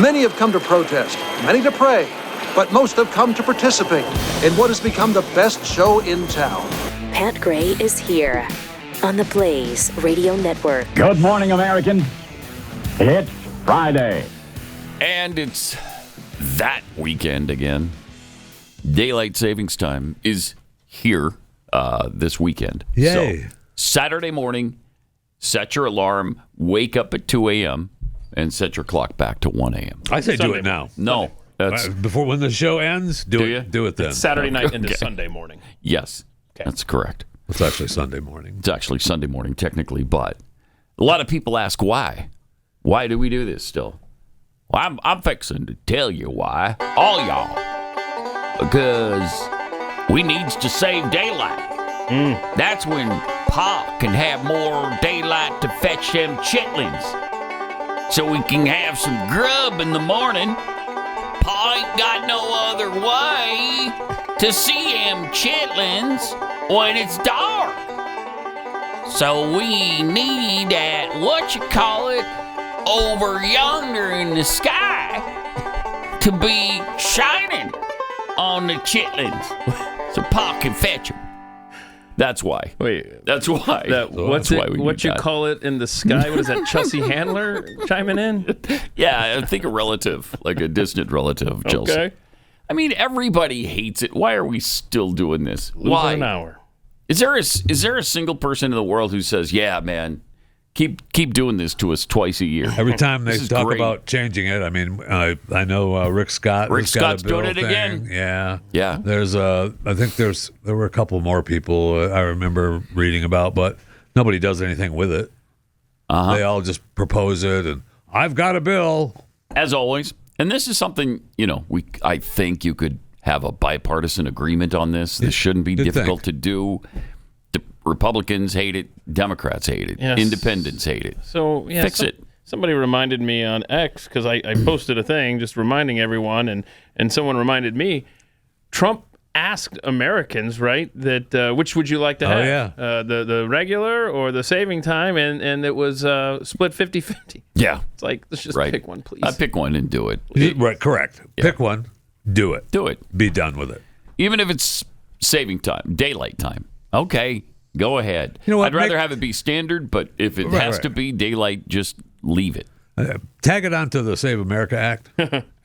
Many have come to protest, many to pray, but most have come to participate in what has become the best show in town. Pat Gray is here on the Blaze Radio Network. Good morning, American. It's Friday. And it's that weekend again. Daylight savings time is here this weekend. Yay. So Saturday morning, set your alarm, wake up at 2 a.m., and set your clock back to 1 a.m. I say do it now. No. That's, Before when the show ends, do it then. It's Saturday night into Sunday morning. Yes, that's correct. It's actually Sunday morning. It's actually Sunday morning, technically, but a lot of people ask why. Why do we do this still? Well, I'm fixing to tell you why. All y'all. Because we needs to save daylight. That's when Pa can have more daylight to fetch them chitlins. So we can have some grub in the morning. Pa ain't got no other way to see them chitlins when it's dark. So we need that, over yonder in the sky to be shining on the chitlins. So Pa can fetch them. That's why. Wait, that's why. What you call it in the sky? What is that? Chelsea Handler chiming in? Yeah, I think a relative, like a distant relative of Chelsea. Okay. I mean, everybody hates it. Why are we still doing this? Why? An hour. Is there a single person in the world who says, "Yeah, man, keep doing this to us twice a year"? Every time they talk about changing it, I mean, I know Rick Scott. Rick Scott's doing it again. Yeah. There's I think there were a couple more people I remember reading about, but nobody does anything with it. They all just propose it, and I've got a bill. As always, and this is something I think you could have a bipartisan agreement on this. This shouldn't be difficult to do. The Republicans hate it. Democrats hate it. Yes. Independents hate it. So fix it. Somebody reminded me on X, because I posted a thing just reminding everyone, and someone reminded me, Trump asked Americans, right, that which would you like to have? The regular or the saving time, and it was split 50-50. Yeah. It's like, let's just pick one, please. Pick one and do it. Right, correct. Yeah. Pick one, do it. Do it. Be done with it. Even if it's saving time, daylight time. Okay, go ahead. You know what, I'd rather have it be standard, but if it has to be daylight, just leave it. Tag it onto the Save America Act,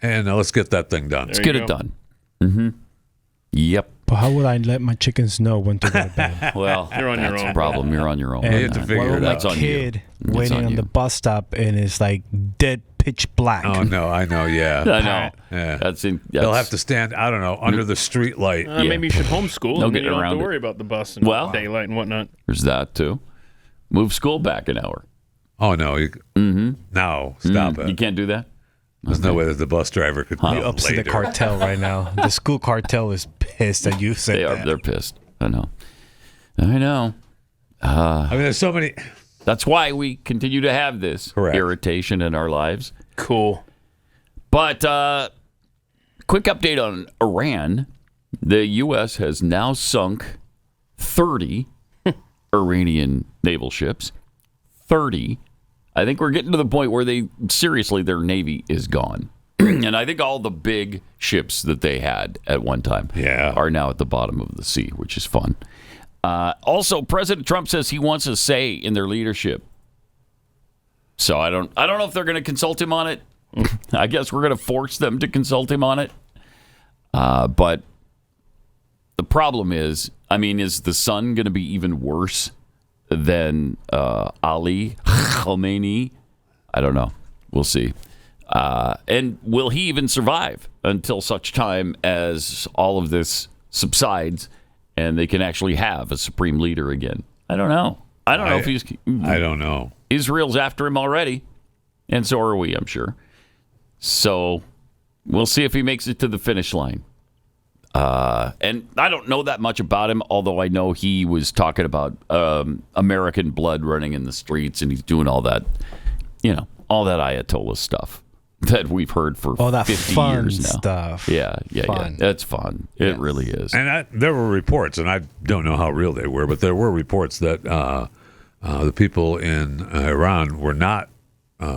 and let's get that thing done. Let's get it done. Mm-hmm. Yep. But how would I let my chickens know when to go to bed? Well, you're on your own. That's a problem. You're on your own. You have to figure it out. My kid waiting on the bus stop, and it's like dead pitch black. Oh, no, I know, yeah. I know. Yeah. They'll have to stand, I don't know, under the street light. Maybe you should homeschool, No and then getting you don't have around to it. worry about the bus and daylight and whatnot. There's that, too. Move school back an hour. Oh, no. No, stop it. You can't do that? There's no way that the bus driver could come You upset the cartel right now. The school cartel is pissed that you said that. They're pissed. I know. I mean, there's so many. That's why we continue to have this irritation in our lives. Cool. But quick update on Iran. The U.S. has now sunk 30 Iranian naval ships. 30. I think we're getting to the point where their Navy is gone. And I think all the big ships that they had at one time are now at the bottom of the sea, which is fun. Also, President Trump says he wants a say in their leadership. So I don't know if they're going to consult him on it. I guess we're going to force them to consult him on it. But the problem is the sun going to be even worse than Ali Khamenei? I don't know. We'll see. And will he even survive until such time as all of this subsides and they can actually have a supreme leader again? I don't know. I don't know if he's... I don't know. Israel's after him already, and so are we, I'm sure. So we'll see if he makes it to the finish line. And I don't know that much about him, although I know he was talking about American blood running in the streets, and he's doing all that, all that Ayatollah stuff that we've heard for all that 50 fun years now. Stuff. Yeah. That's fun. It really is. And there were reports, and I don't know how real they were, but there were reports that the people in Iran were not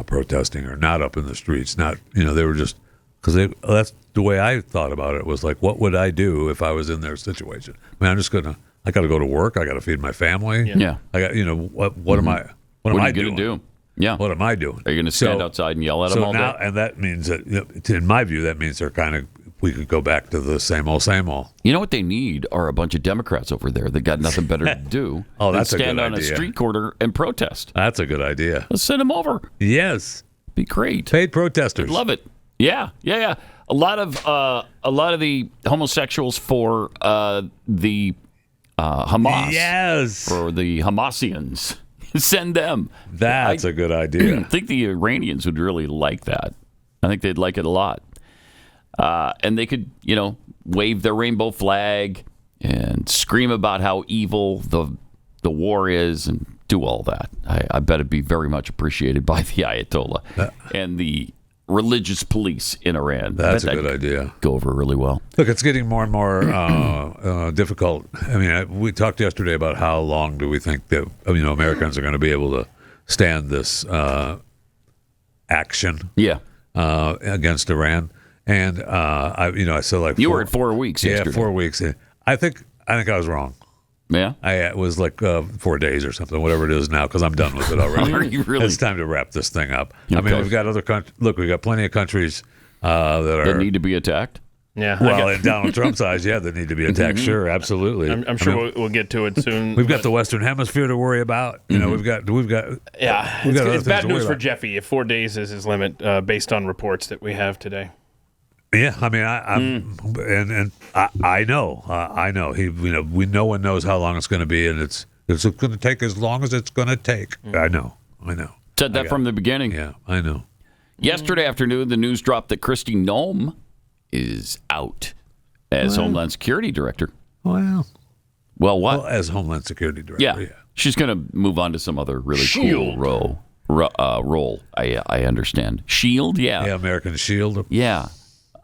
protesting or not up in the streets. Not, they were just because that's the way I thought about it. Was like, what would I do if I was in their situation? I mean, I got to go to work. I got to feed my family. Yeah. I got, what am I? What am I going to do? Yeah. What am I doing? Are you going to stand outside and yell at them all day? And that means that, in my view, that means they're kind of, we could go back to the same old, same old. You know what they need are a bunch of Democrats over there that got nothing better to do that's than a good stand on idea. a street corner and protest. That's a good idea. Let's send them over. Yes. Be great. Paid protesters. I'd love it. Yeah. A lot of the homosexuals for the Hamas. Yes. For the Hamasians. Send them. That's a good idea. I think the Iranians would really like that. I think they'd like it a lot. And they could, wave their rainbow flag and scream about how evil the war is and do all that. I bet it'd be very much appreciated by the Ayatollah and the religious police in Iran. That's a good idea. Go over really well. Look, it's getting more and more difficult. I mean, we talked yesterday about how long do we think that Americans are going to be able to stand this action against Iran. And I said like you were at 4 weeks. Yesterday. 4 weeks. I think I was wrong. Yeah, it was like 4 days or something, whatever it is now, because I'm done with it already. Are you really? It's time to wrap this thing up. Okay. I mean, we've got other countries. Look, we've got plenty of countries that need to be attacked. Yeah. Well, in Donald Trump's eyes, they need to be attacked. Sure, absolutely. I'm sure we'll get to it soon. We've got the Western Hemisphere to worry about. We've got. Yeah, it's bad news for Jeffy if 4 days is his limit, based on reports that we have today. Yeah, I mean, I know. We no one knows how long it's going to be, and it's going to take as long as it's going to take. I know. Said that from the beginning. Yeah, I know. Yesterday afternoon, the news dropped that Kristi Noem is out as Homeland Security Director. Well, what? Well, as Homeland Security Director. Yeah. She's going to move on to some other really cool role. I understand. Shield, yeah. Yeah, American Shield. Yeah.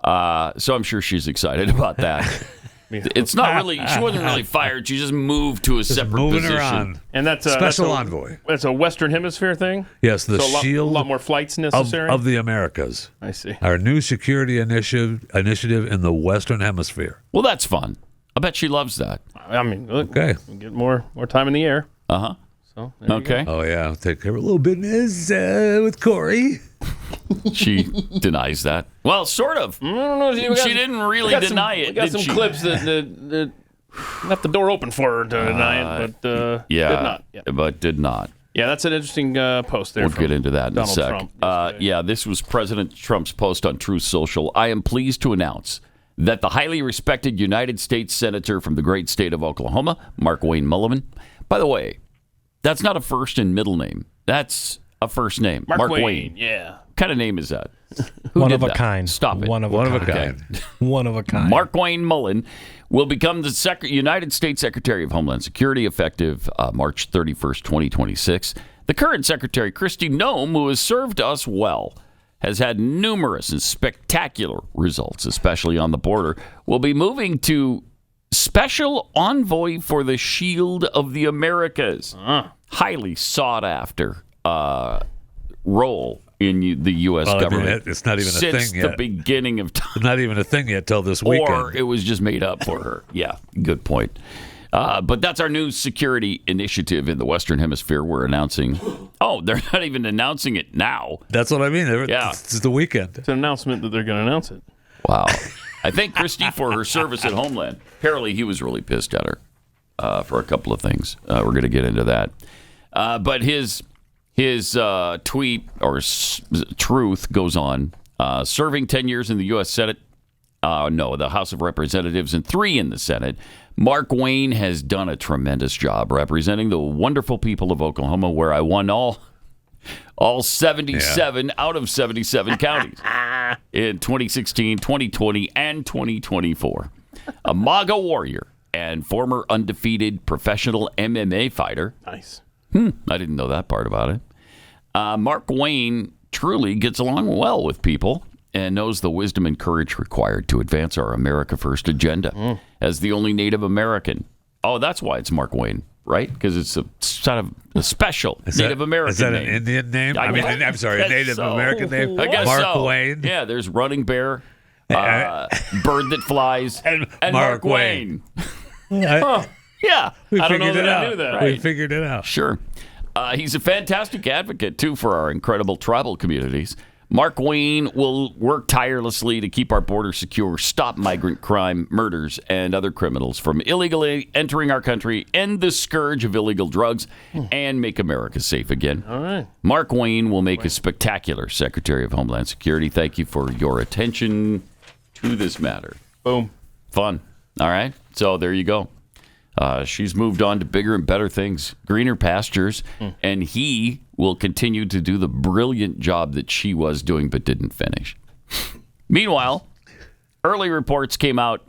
So I'm sure she's excited about that. It's not really. She wasn't really fired. She just moved to a separate position. Her on. And that's special envoy. That's a Western Hemisphere thing. Yes, the Shield. A lot more flights necessary of the Americas. I see. Our new security initiative in the Western Hemisphere. Well, that's fun. I bet she loves that. I mean, look, we'll get more time in the air. So okay. Oh yeah, I'll take care of a little business with Corey. She denies that. Well, sort of. I don't know. She didn't really deny it. We got some clips that left the door open for her to deny it, but did not. Yeah. But did not. Yeah, that's an interesting post there. We'll get into that in Donald a sec. Trump This was President Trump's post on Truth Social. I am pleased to announce that the highly respected United States Senator from the great state of Oklahoma, Markwayne Mullin. By the way, that's not a first and middle name. That's a first name. Markwayne. Yeah. What kind of name is that? One of a kind. Stop it. One of a kind. One of a kind. Markwayne Mullin will become the United States Secretary of Homeland Security effective March 31st, 2026. The current Secretary, Kristi Noem, who has served us well, has had numerous and spectacular results, especially on the border, will be moving to Special Envoy for the Shield of the Americas. Highly sought after role in the U.S. government. I mean, it's not even a thing yet. Since the beginning of time. It's not even a thing yet till this weekend. Or it was just made up for her. Yeah, good point. But that's our new security initiative in the Western Hemisphere. We're announcing. Oh, they're not even announcing it now. That's what I mean. Yeah. It's the weekend. It's an announcement that they're going to announce it. Wow. I thank Kristi for her service at Homeland. Apparently, he was really pissed at her for a couple of things. We're going to get into that. But his tweet or truth goes on. Serving 10 years in the U.S. Senate, the House of Representatives, and 3 in the Senate, Markwayne has done a tremendous job representing the wonderful people of Oklahoma, where I won all 77 out of 77 counties in 2016, 2020, and 2024. A MAGA warrior and former undefeated professional MMA fighter. Nice. I didn't know that part about it. Markwayne truly gets along well with people and knows the wisdom and courage required to advance our America First agenda as the only Native American. Oh, that's why it's Markwayne, right? Because it's a sort of a special Native American Is that name. an Indian name? I'm sorry, a Native American name? I guess Markwayne? Yeah, there's Running Bear, Bird That Flies, and Markwayne. Yeah. We I don't know figured that it I out. knew that. Right. We figured it out. Sure. He's a fantastic advocate, too, for our incredible tribal communities. Markwayne will work tirelessly to keep our border secure, stop migrant crime, murders, and other criminals from illegally entering our country, end the scourge of illegal drugs, and make America safe again. All right. Markwayne will make a spectacular Secretary of Homeland Security. Thank you for your attention to this matter. Boom. Fun. All right. So there you go. She's moved on to bigger and better things, greener pastures, and he will continue to do the brilliant job that she was doing but didn't finish. Meanwhile, early reports came out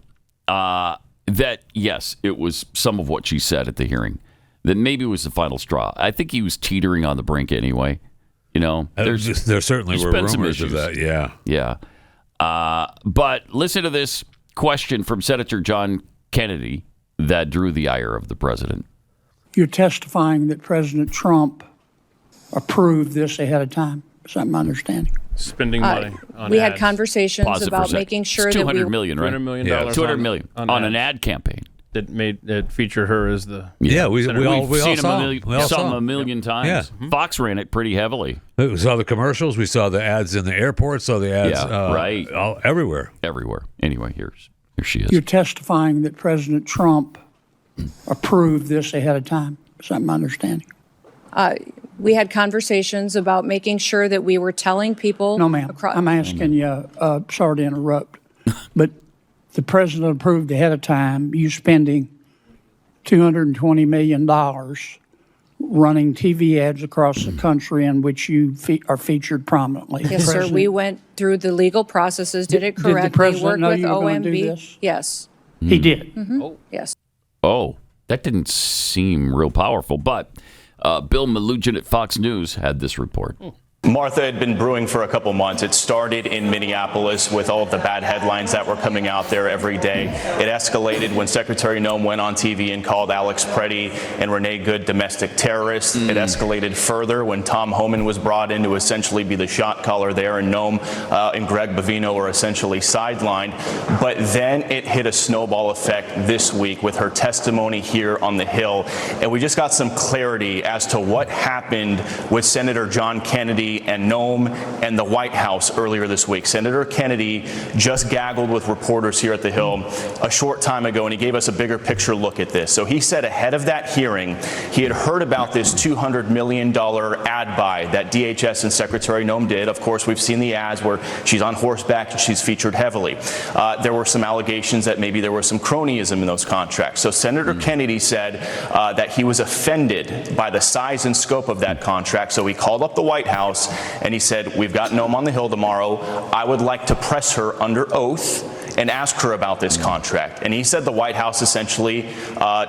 that, yes, it was some of what she said at the hearing, that maybe it was the final straw. I think he was teetering on the brink anyway. You know, there certainly were rumors of that, yeah. Yeah. But listen to this question from Senator John Kennedy that drew the ire of the president. You're testifying that President Trump approved this ahead of time. Is that my understanding? Spending money on we ads. had conversations about making sure it's that we $200 million, right? $200 million. Yeah. $200 million on an ads ad campaign that featured her as the we all seen saw him a million times. Yeah. Fox ran it pretty heavily. We saw the commercials. We saw the ads in the airport. Saw the ads everywhere. Anyway, here she is. You're testifying that President Trump approved this ahead of time. Is that my understanding? we had conversations about making sure that we were telling people. No, ma'am. I'm asking you, sorry to interrupt, but the president approved ahead of time you spending $220 million running TV ads across the country in which you are featured prominently. Yes, sir. We went through the legal processes, did it correctly. Did the president know you were going to do OMB. this? Yes. He did? Mm-hmm. Yes. Oh, that didn't seem real powerful, but Bill Melugin at Fox News had this report. Martha had been brewing for a couple months. It started in Minneapolis with all of the bad headlines that were coming out there every day. It escalated when Secretary Noem went on TV and called Alex Preddy and Renee Good domestic terrorists. It escalated further when Tom Homan was brought in to essentially be the shot caller there, and Noem and Greg Bovino were essentially sidelined. But then it hit a snowball effect this week with her testimony here on the Hill. And we just got some clarity as to what happened with Senator John Kennedy and Noem and the White House earlier this week. Senator Kennedy just gaggled with reporters here at the Hill a short time ago, and he gave us a bigger picture look at this. So he said ahead of that hearing, he had heard about this $200 million ad buy that DHS and Secretary Noem did. Of course, we've seen the ads where she's on horseback and she's featured heavily. There were some allegations that maybe there was some cronyism in those contracts. So Senator Kennedy said that he was offended by the size and scope of that contract. So he called up the White House and he said, we've got Noem on the Hill tomorrow. I would like to press her under oath and ask her about this contract. And he said the White House essentially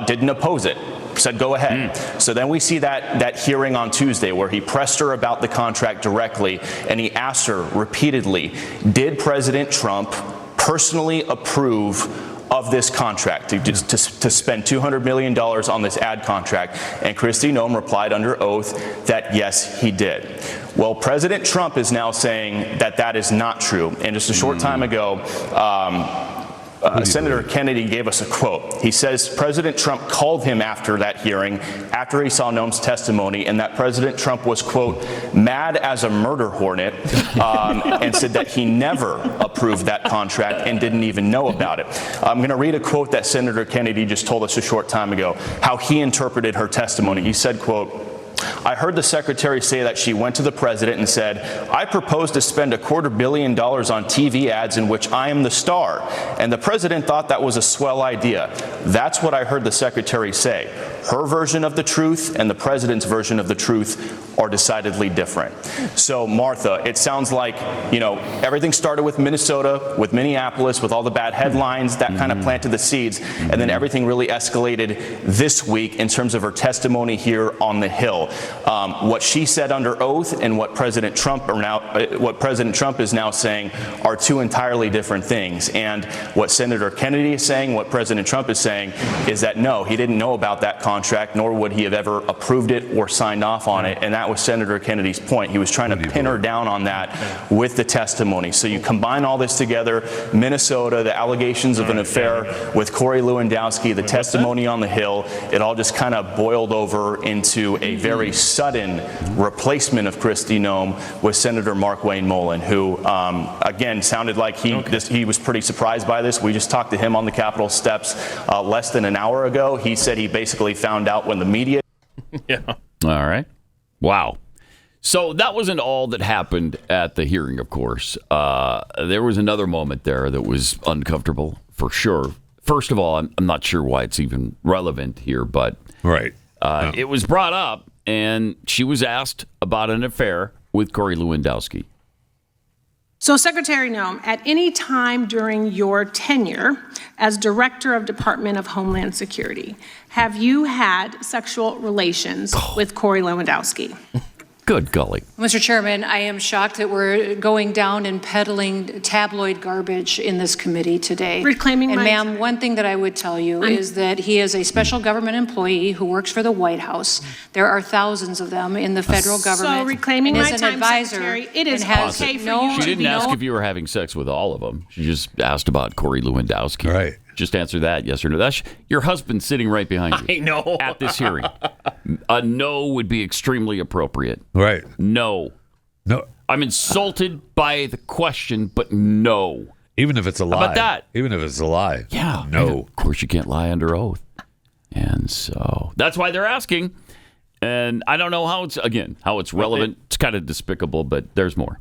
didn't oppose it, said go ahead. So then we see that hearing on Tuesday where he pressed her about the contract directly, and he asked her repeatedly, did President Trump personally approve of this contract, to spend $200 million on this ad contract? And Kristi Noem replied under oath that yes, he did. Well, President Trump is now saying that that is not true. And just a short time ago, Senator Kennedy gave us a quote. He says President Trump called him after that hearing, after he saw Noem's testimony, and that President Trump was, quote, mad as a murder hornet, and said that he never approved that contract and didn't even know about it. I'm going to read a quote that Senator Kennedy just told us a short time ago, how he interpreted her testimony. He said, quote, I heard the secretary say that she went to the president and said, I propose to spend $250 million on TV ads in which I am the star. And the president thought that was a swell idea. That's what I heard the secretary say. Her version of the truth and the president's version of the truth are decidedly different. So, Martha, it sounds like, everything started with Minnesota, with Minneapolis, with all the bad headlines that kind of planted the seeds. And then everything really escalated this week in terms of her testimony here on the Hill. What she said under oath and what President Trump is now saying are two entirely different things. And what Senator Kennedy is saying, what President Trump is saying, is that no, he didn't know about that contract contract, nor would he have ever approved it or signed off on it. And that was Senator Kennedy's point. He was trying to pin her down on that with the testimony. So you combine all this together, Minnesota, the allegations of an affair with Corey Lewandowski, the testimony on the Hill, it all just kind of boiled over into a very sudden replacement of Kristi Noem with Senator Markwayne Mullin, who, again, sounded like he was pretty surprised by this. We just talked to him on the Capitol steps less than an hour ago. He said he basically found out when the media... Yeah. All right. Wow. So that wasn't all that happened at the hearing, of course. There was another moment there that was uncomfortable, for sure. First of all, I'm not sure why it's even relevant here, but it was brought up, and she was asked about an affair with Corey Lewandowski. So, Secretary Noem, at any time during your tenure as Director of Department of Homeland Security, have you had sexual relations with Corey Lewandowski? Good golly. Mr. Chairman, I am shocked that we're going down and peddling tabloid garbage in this committee today. Reclaiming and my ma'am, time. one thing that I would tell you is that he is a special government employee who works for the White House. There are thousands of them in the federal government. So reclaiming and my is an time, advisor Secretary, it is and has okay for no, you She didn't ask if you were having sex with all of them. She just asked about Corey Lewandowski. Right. Just answer that, yes or no. That's your husband's sitting right behind you. I know. At this hearing. A no would be extremely appropriate. Right. No. No. I'm insulted by the question, but no. Even if it's a lie. How about that? Even if it's a lie. Yeah. No. Of course, you can't lie under oath. And so that's why they're asking. And I don't know how it's relevant. It's kind of despicable, but there's more.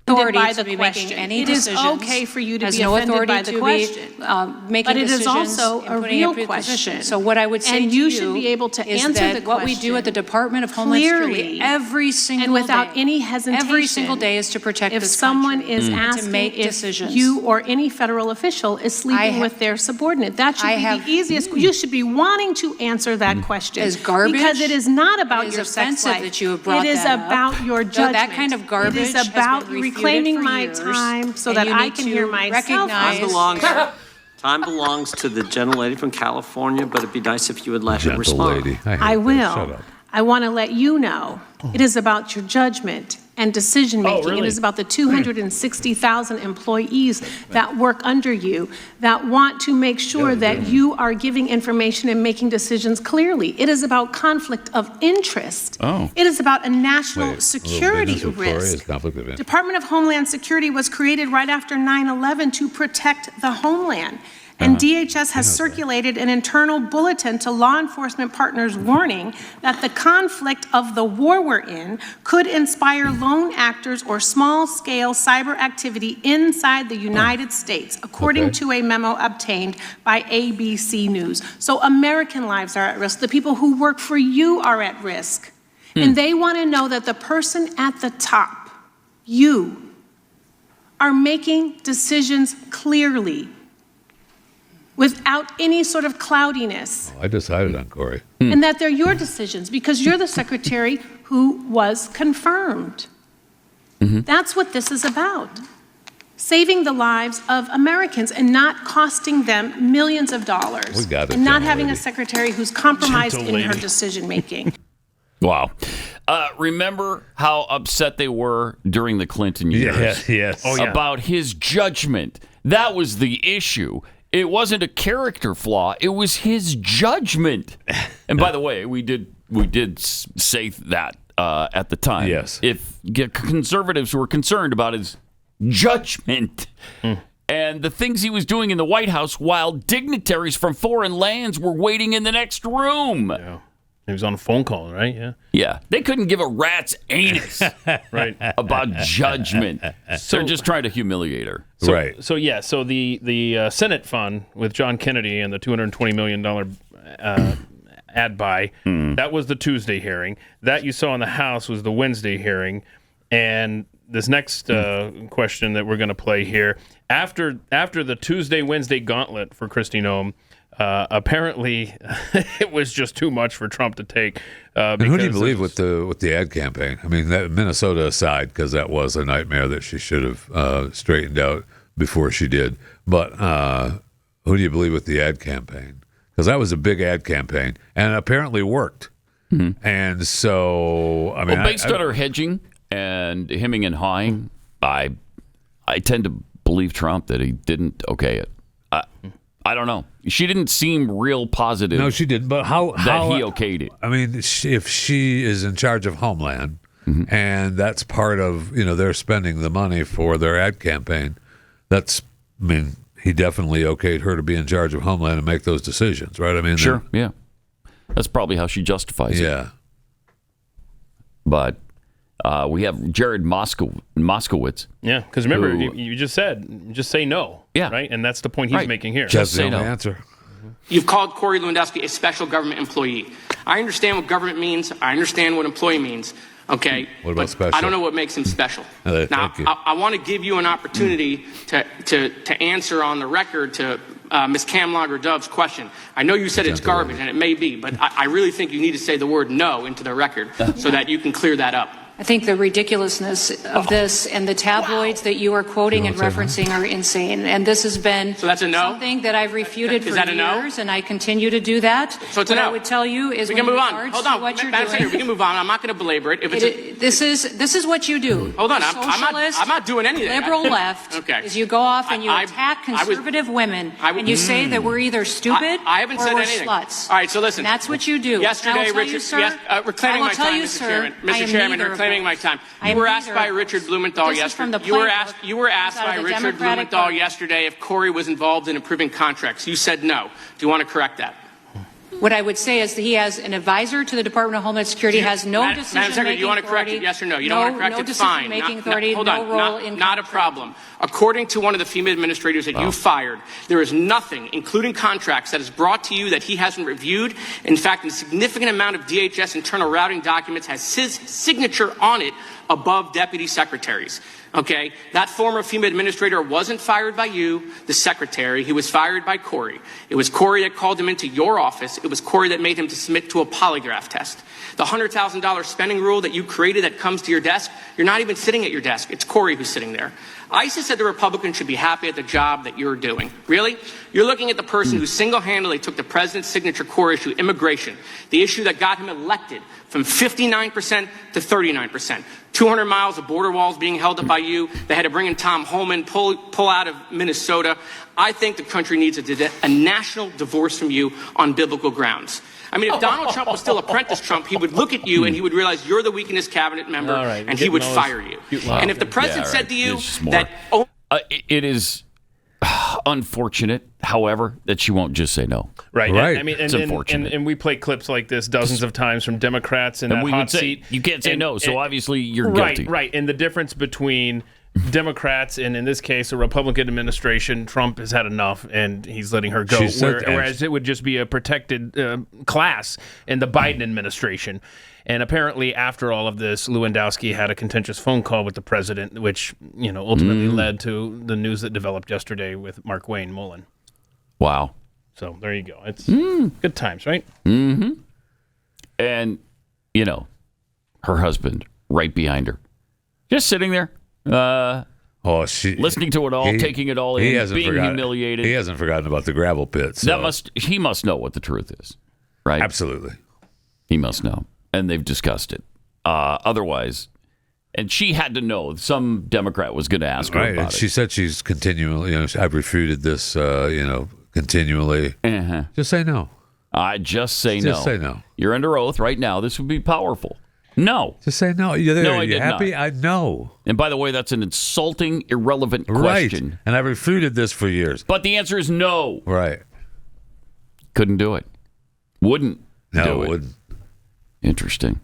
authority by to the be question. making any It is decisions. okay for you to has be no offended authority by the to question. be making But it is decisions also and a putting real up your question. position. So what I would say And to you should be able to is answer that the what we do at the Department of Homeland Security clearly every single and without day, any hesitation. every single day is to protect if this someone country is and asking to make if decisions. you or any federal official is sleeping with their subordinate, that should be the easiest. You should be wanting to answer that question. As garbage, because it is not about it is your sex offensive life. that you have brought It is that up. about your Though judgment. that kind of garbage It is has about been refuted reclaiming for my years, time so and that you I need can to hear myself. recognize- Time belongs to the gentlelady from California, but it'd be nice if you would let her respond. Gentlelady. I will. I want to let you know it is about your judgment and decision making. really? It is about the 260,000 employees that work under you that want to make sure that you are giving information and making decisions clearly. It is about conflict of interest. Oh. It is about a national security risk. Conflict of interest. Department of Homeland Security was created right after 9/11 to protect the homeland. And DHS has circulated an internal bulletin to law enforcement partners warning that the conflict of the war we're in could inspire lone actors or small-scale cyber activity inside the United States, according to a memo obtained by ABC News. So American lives are at risk. The people who work for you are at risk. And they want to know that the person at the top, you, are making decisions clearly, without any sort of cloudiness, I decided on Corey. and that they're your decisions because you're the secretary who was confirmed. That's what this is about. Saving the lives of Americans and not costing them millions of dollars. We got it, and not gentle having lady. a secretary who's compromised Gentle in her lady. decision making. Wow. Remember how upset they were during the Clinton years Yes. Oh, yeah. about his judgment? That was the issue. It wasn't a character flaw. It was his judgment. And by the way, we did say that at the time. Yes. If conservatives were concerned about his judgment and the things he was doing in the White House while dignitaries from foreign lands were waiting in the next room. Yeah. He was on a phone call, right? Yeah. Yeah, they couldn't give a rat's anus Right. about judgment. They're just trying to humiliate her. So, Right. So the Senate fund with John Kennedy and the $220 million ad buy, that was the Tuesday hearing. That you saw in the House was the Wednesday hearing. And this next question that we're going to play here, after the Tuesday-Wednesday gauntlet for Kristi Noem, apparently it was just too much for Trump to take. And who do you believe with the ad campaign? I mean, that Minnesota aside, because that was a nightmare that she should have straightened out before she did. But who do you believe with the ad campaign? because that was a big ad campaign and apparently worked. Mm-hmm. And so, I mean, based on her hedging and hemming and hawing, I tend to believe Trump that he didn't okay it. I don't know. She didn't seem real positive. No, she didn't. But how he okayed it? I mean, if she is in charge of Homeland, and that's part of they're spending the money for their ad campaign, he definitely okayed her to be in charge of Homeland and make those decisions, right? I mean, sure, yeah. That's probably how she justifies it. Yeah. But we have Jared Moskowitz. Yeah, because remember, you just said, just say no. Yeah. Right? And that's the point he's making here. Just say no. Answer. You've called Corey Lewandowski a special government employee. I understand what government means. I understand what employee means. Okay? What about special? I don't know what makes him special. Now, I want to give you an opportunity to answer on the record to Ms. Kamlager-Dove's question. I know you said it's garbage, and it may be, but I really think you need to say the word no into the record so that you can clear that up. I think the ridiculousness of this and the tabloids that you are quoting and referencing are insane. And this has been something that I've refuted for years, and I continue to do that. So it's a no. What I would tell you is we can move on. Hold on, what you're doing. We can move on. I'm not going to belabor it. This is what you do. Hold on. I'm not doing anything. Liberal left is you go off and you attack conservative women, and you say that we're either stupid I haven't or said we're anything. sluts. All right, so listen. And that's what you do. Yesterday, Richard, reclaiming my time, Mr. Chairman. Mr. Chairman, reclaiming my time. You were asked by Richard Blumenthal yesterday. You were asked by Richard Blumenthal yesterday if Corey was involved in approving contracts. You said no. Do you want to correct that? What I would say is that he has an advisor to the Department of Homeland Security, has no decision-making Madam Secretary, do you want to correct it? Yes or no? You don't want to correct it? Fine. No decision-making authority, hold on. no role in Not a problem. According to one of the FEMA administrators that you fired, there is nothing, including contracts, that is brought to you that he hasn't reviewed. In fact, a significant amount of DHS internal routing documents has his signature on it above deputy secretaries. Okay, that former FEMA administrator wasn't fired by you, the secretary. He was fired by Corey. It was Corey that called him into your office. It was Corey that made him to submit to a polygraph test. The $100,000 spending rule that you created that comes to your desk, you're not even sitting at your desk. It's Corey who's sitting there. ISIS said the Republicans should be happy at the job that you're doing. Really? You're looking at the person who single-handedly took the president's signature core issue, immigration, the issue that got him elected, from 59% to 39%. 200 miles of border walls being held up by you. They had to bring in Tom Homan, pull out of Minnesota. I think the country needs a national divorce from you on biblical grounds. I mean, if Donald Trump was still apprentice Trump, he would look at you and he would realize you're the weakest cabinet member, and he would fire you. And if the president said to you that... it is unfortunate, however, that she won't just say no. Right. I mean, it's unfortunate. And we play clips like this dozens of times from Democrats in that hot seat. You can't say no, so obviously you're guilty. Right. And the difference between Democrats and, in this case, a Republican administration, Trump has had enough and he's letting her go. Whereas it would just be a protected class in the Biden administration. And apparently, after all of this, Lewandowski had a contentious phone call with the president, which ultimately led to the news that developed yesterday with Markwayne Mullin. Wow. So there you go. It's good times, right? Mm-hmm. And, her husband right behind her. Just sitting there. Listening to it all, taking it all in, being humiliated. He hasn't forgotten about the gravel pit. So. He must know what the truth is, right? Absolutely. He must know. And they've discussed it. Otherwise, and she had to know some Democrat was going to ask her about it. She said she's continually, I've refuted this, continually. Uh-huh. Just say no. I just say no. Just say no. You're under oath right now. This would be powerful. No. Just say no. No, I did happy? Not. I know. And by the way, that's an insulting, irrelevant question. Right. And I've refuted this for years. But the answer is no. Right. Couldn't do it. Wouldn't do it. Wouldn't. Interesting.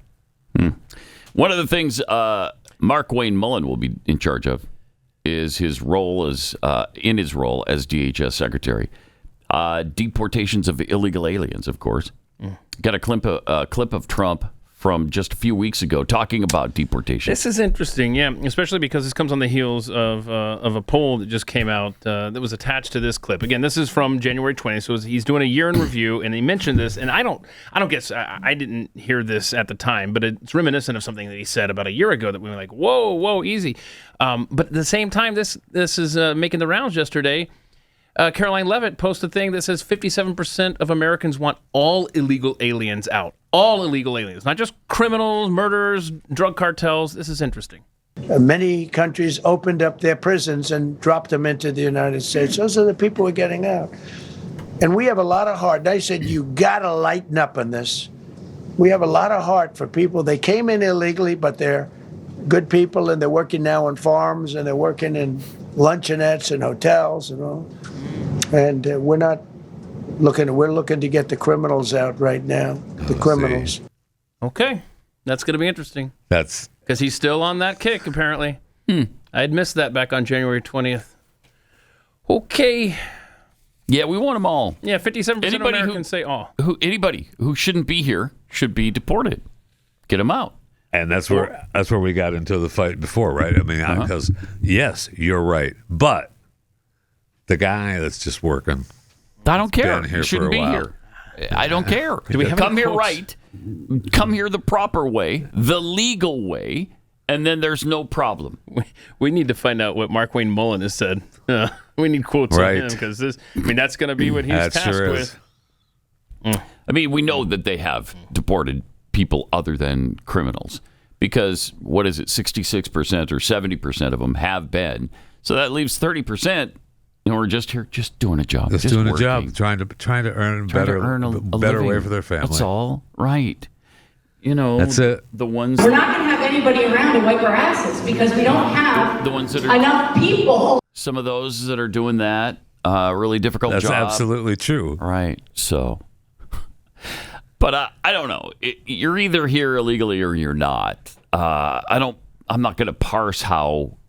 One of the things Markwayne Mullin will be in charge of is his role as DHS secretary. Deportations of illegal aliens, of course. Got a clip of Trump from just a few weeks ago talking about deportation. This is interesting, yeah, especially because this comes on the heels of a poll that just came out that was attached to this clip. Again, this is from January 20th, so he's doing a year in review, and he mentioned this, and I didn't hear this at the time, but it's reminiscent of something that he said about a year ago that we were like, whoa, easy. But at the same time, this is making the rounds yesterday. Caroline Levitt posted a thing that says 57% of Americans want all illegal aliens out. All illegal aliens, not just criminals, murderers, drug cartels. This is interesting. Many countries opened up their prisons and dropped them into the United States. Those are the people who are getting out. And we have a lot of heart. They said, you got to lighten up on this. We have a lot of heart for people. They came in illegally, but they're good people, and they're working now on farms, and they're working in luncheonettes and hotels and all. And we're looking to get the criminals out right now. The criminals. Okay. That's going to be interesting. That's because he's still on that kick, apparently. I had missed that back on January 20th. Okay. Yeah, we want them all. Yeah, 57% of Americans say all. Anybody who shouldn't be here should be deported. Get them out. And that's where we got into the fight before, right? I mean, because yes, you're right, but the guy that's just working, I don't care. Been here shouldn't for a be while. here. I don't care. Do we have come any here quotes? right? Come here the proper way, the legal way, and then there's no problem. We need to find out what Markwayne Mullin has said. We need quotes Right. on him because that's going to be what he's That tasked sure with. is. I mean, we know that they have deported people other than criminals because what is it, 66% or 70% of them have been. So that leaves 30%. And we're just here, just doing a job, Just doing working, a job, trying to earn trying to better, earn a better living. way for their family. That's all right. You know, That's it. The ones We're not going to have anybody around to wipe our asses because we don't have the ones that are enough people. Some of those that are doing that really difficult That's job. absolutely true. Right. So, but I don't know. You're either here illegally or you're not. I'm not going to parse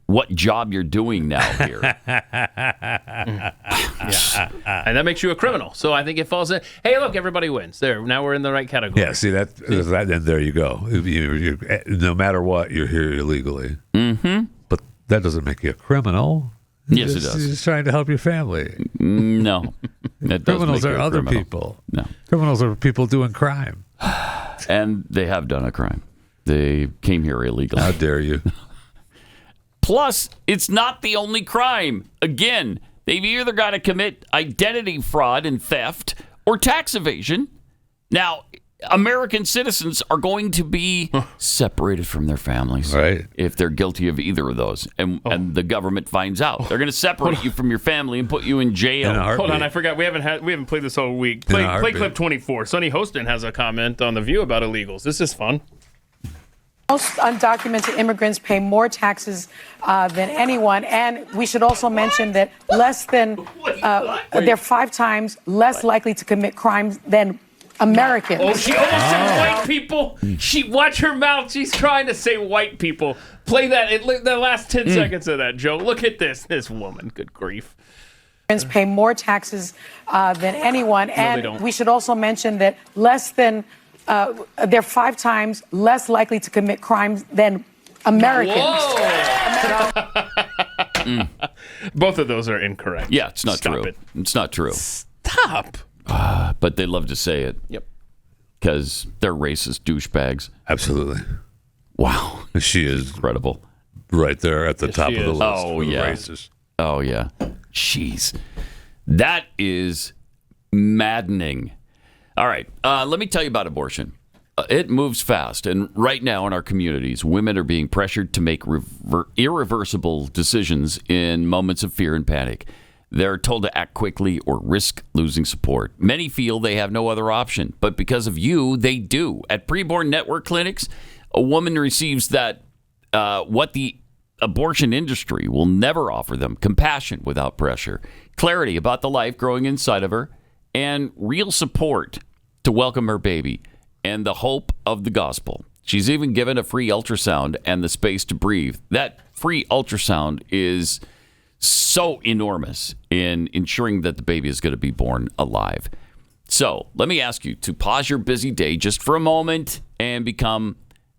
what job you're doing now here. And that makes you a criminal. So I think it falls in. Hey, look, everybody wins. There. Now we're in the right category. Yeah, see that, and there you go. No matter what, you're here illegally. Mm-hmm. But that doesn't make you a criminal. Yes, it does. You're just trying to help your family. No, that does Criminals make are you a other criminal. people. No, criminals are people doing crime, and they have done a crime. They came here illegally. How dare you? Plus, it's not the only crime. Again, they've either got to commit identity fraud and theft or tax evasion. Now, American citizens are going to be separated from their families if they're guilty of either of those. And the government finds out. They're going to separate you from your family and put you in jail. Hold on, I forgot. We haven't played this whole week. Play clip 24. Sonny Hostin has a comment on The View about illegals. This is fun. Most undocumented immigrants pay more taxes than anyone, and we should also mention that they're 5 times less likely to commit crimes than Americans. Oh, she almost said white people. Watch her mouth. She's trying to say white people. Play that. The last 10 seconds of that, Joe. Look at this woman. Good grief. Immigrants pay more taxes than anyone, and we should also mention that they're 5 times less likely to commit crimes than Americans. Both of those are incorrect. Yeah, it's not Stop true. it. It's not true. Stop. But they love to say it. Yep. Because they're racist douchebags. Absolutely. Wow. She is incredible. Right there at the top of the list. Oh, yeah. Racist. Oh, yeah. Jeez. That is maddening. All right. Let me tell you about abortion. It moves fast. And right now in our communities, women are being pressured to make irreversible decisions in moments of fear and panic. They're told to act quickly or risk losing support. Many feel they have no other option, but because of you, they do. At preborn network clinics, a woman receives what the abortion industry will never offer them: compassion without pressure, clarity about the life growing inside of her, and real support to welcome her baby, and the hope of the gospel. She's even given a free ultrasound and the space to breathe. That free ultrasound is so enormous in ensuring that the baby is going to be born alive. So let me ask you to pause your busy day just for a moment and become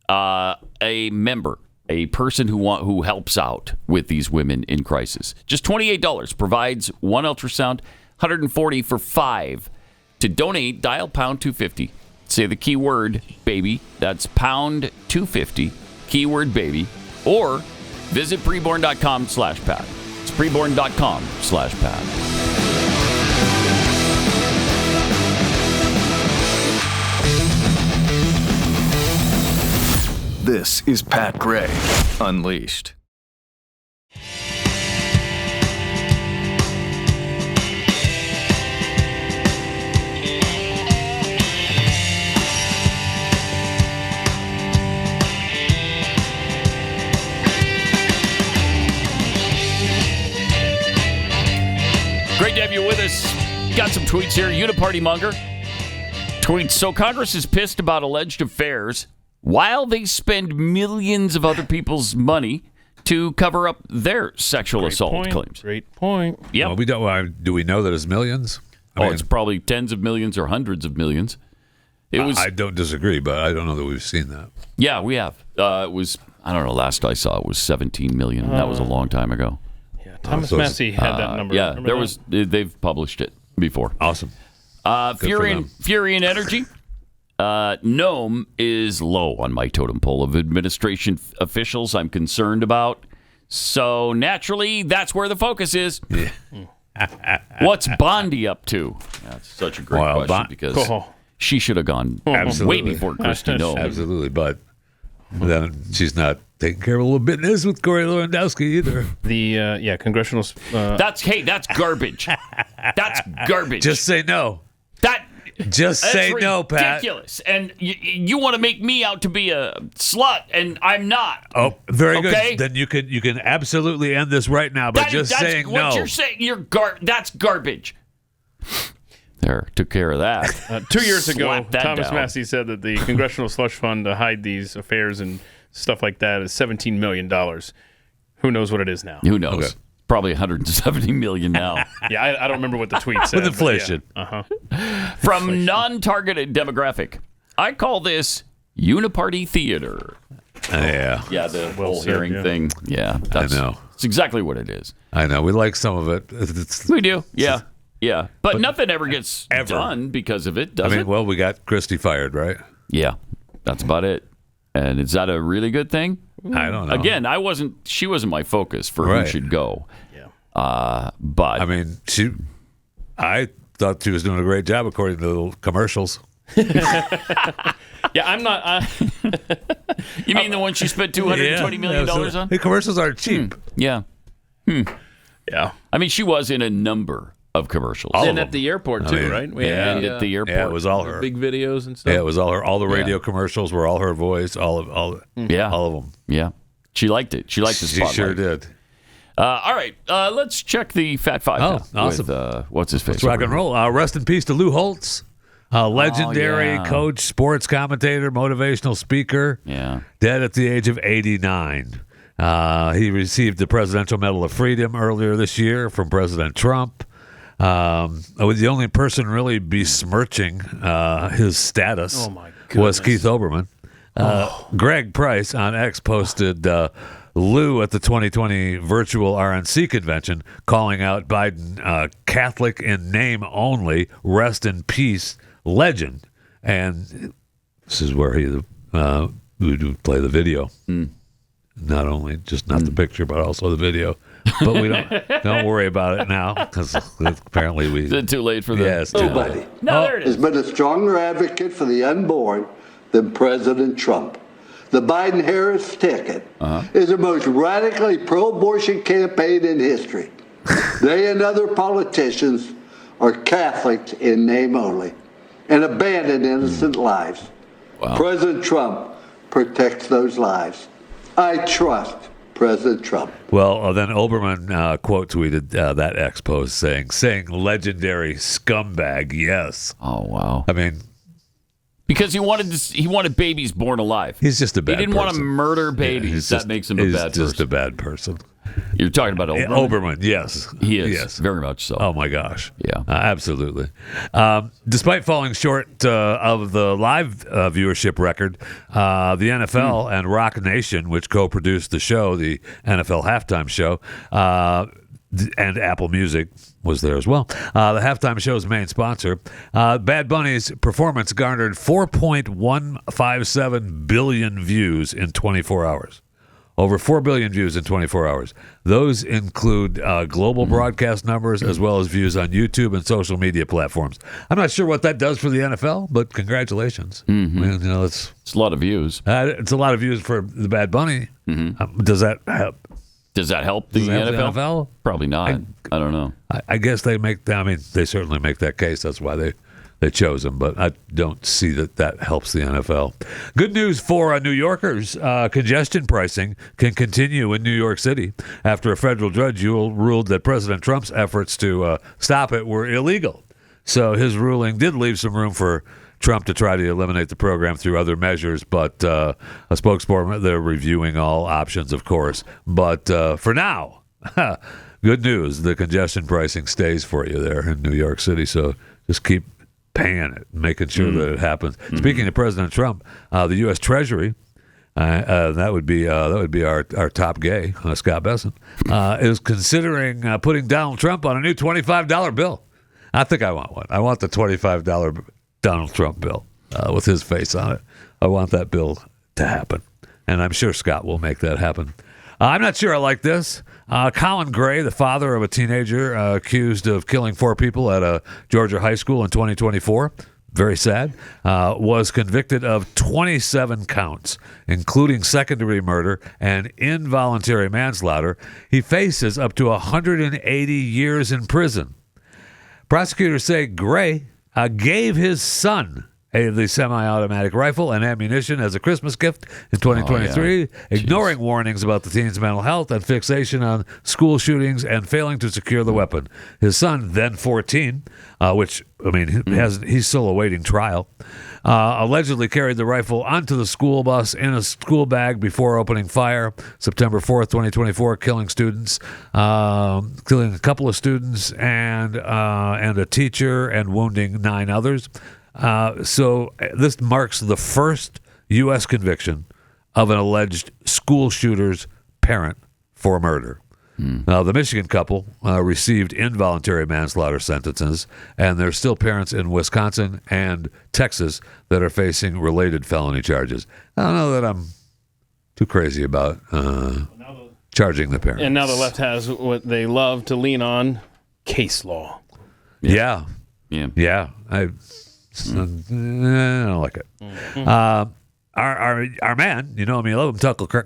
a member, a person who helps out with these women in crisis. Just $28 provides 1 ultrasound, $140 for 5. To donate, dial pound 250. Say the keyword baby. That's pound 250, keyword baby, or visit preborn.com/Pat. It's preborn.com/Pat. This is Pat Gray Unleashed. Great to have you with us. Got some tweets here. Uniparty Monger tweets, so Congress is pissed about alleged affairs while they spend millions of other people's money to cover up their sexual assault claims. Great point. Yeah. Well, we don't. Do we know that it's millions? I mean, it's probably tens of millions or hundreds of millions. I don't disagree, but I don't know that we've seen that. Yeah, we have. It was, I don't know, last I saw it was 17 million. And that was a long time ago. Yeah, Thomas Massey had that number. Yeah, Remember that? they've published it before. Awesome. Fury and Energy. Noem is low on my totem pole of administration officials I'm concerned about. So naturally, that's where the focus is. Yeah. What's Bondi up to? That's such a great question because she should have gone way before Kristi Noem. Absolutely, but then she's not taking care of a little business with Corey Lewandowski either. The congressional. That's garbage. That's garbage. Just say no. Just say no, Pat. Ridiculous. And you want to make me out to be a slut, and I'm not. Oh, very okay? good. Then you can absolutely end this right now by just saying no. What you're saying, that's garbage. There, took care of that. 2 years ago, Thomas down. Massey said that the Congressional Slush Fund to hide these affairs and stuff like that is $17 million. Who knows what it is now? Who knows? Okay. Probably 170 million now. Yeah, I don't remember what the tweet said. With inflation. Yeah. From non-targeted demographic, I call this uniparty theater. Yeah. Yeah, the whole hearing thing. Yeah, I know. It's exactly what it is. I know. We like some of it. We do. Yeah. Yeah. But nothing ever gets done because of it, does it? Well, we got Kristi fired, right? Yeah. That's about it. And is that a really good thing? I don't know. Again, she wasn't my focus for who should go. Yeah. But I mean, I thought she was doing a great job according to the commercials. Yeah, I'm not. You mean the one she spent $220 million on? The commercials aren't cheap. Yeah. Yeah. I mean, she was in a number of commercials. And at the airport, too, right? And at the airport. Yeah, it was all her. Big videos and stuff. Yeah, it was all her. All the radio commercials were all her voice, all of them. Yeah. She liked it. She liked the spotlight. She sure did. All right. Let's check the Fat Five. Oh, awesome. With, what's his face? Let's rock and roll. Rest in peace to Lou Holtz. Legendary coach, sports commentator, motivational speaker. Yeah. Dead at the age of 89. He received the Presidential Medal of Freedom earlier this year from President Trump. The only person really besmirching his status was Keith Olbermann. Greg Price on X posted Lou at the 2020 virtual RNC convention calling out Biden Catholic in name only, rest in peace legend. And this is where he would play the video. Not only not the picture, but also the video. But we don't worry about it now because apparently Is it too late for that? Yes. Nobody there it is. has been a stronger advocate for the unborn than President Trump. The Biden-Harris ticket is the most radically pro-abortion campaign in history. They and other politicians are Catholics in name only and abandon innocent lives. Wow. President Trump protects those lives. I trust President Trump. Well, then Olbermann quote tweeted that X post saying legendary scumbag, yes. Oh, wow. I mean, because he wanted babies born alive. He's just a bad person. He didn't want to murder babies. That makes him a bad person. He's just a bad person. You're talking about Olbermann? Olbermann, yes. He is, yes. very much so. Oh, my gosh. Yeah. Absolutely. Despite falling short of the live viewership record, the NFL and Rock Nation, which co-produced the show, the NFL Halftime Show, and Apple Music was there as well. The halftime show's main sponsor. Bad Bunny's performance garnered 4.157 billion views in 24 hours. Over 4 billion views in 24 hours. Those include global broadcast numbers as well as views on YouTube and social media platforms. I'm not sure what that does for the NFL, but congratulations. I mean, it's a lot of views. It's a lot of views for the Bad Bunny. Does that help? Does that help the NFL? Probably not. I don't know. I guess they they certainly make that case. That's why they chose him, but I don't see that helps the NFL. Good news for New Yorkers. Congestion pricing can continue in New York City after a federal judge ruled that President Trump's efforts to stop it were illegal. So his ruling did leave some room for Trump to try to eliminate the program through other measures, but a spokesperson, they're reviewing all options, of course. But for now, good news, the congestion pricing stays for you there in New York City, so just keep paying it, making sure that it happens. Speaking of President Trump, the U.S. Treasury, that would be our top gay, Scott Besson, is considering putting Donald Trump on a new $25 bill. I think I want one. I want the $25 Donald Trump bill with his face on it. I want that bill to happen, and I'm sure Scott will make that happen. I'm not sure I like this. Colin Gray, the father of a teenager accused of killing 4 people at a Georgia high school in 2024, very sad, was convicted of 27 counts, including second-degree murder and involuntary manslaughter. He faces up to 180 years in prison. Prosecutors say Gray gave his son the semi-automatic rifle and ammunition as a Christmas gift in 2023, ignoring warnings about the teen's mental health and fixation on school shootings and failing to secure the weapon. His son, then 14, which, I mean, he's still awaiting trial, allegedly carried the rifle onto the school bus in a school bag before opening fire September 4th, 2024, killing a couple of students and a teacher and wounding 9 others. So this marks the first U.S. conviction of an alleged school shooter's parent for murder. Now, the Michigan couple received involuntary manslaughter sentences, and there's still parents in Wisconsin and Texas that are facing related felony charges. I don't know that I'm too crazy about charging the parents. And now the left has what they love to lean on, case law. Yeah. I don't like it. Our man, you know him, you love him,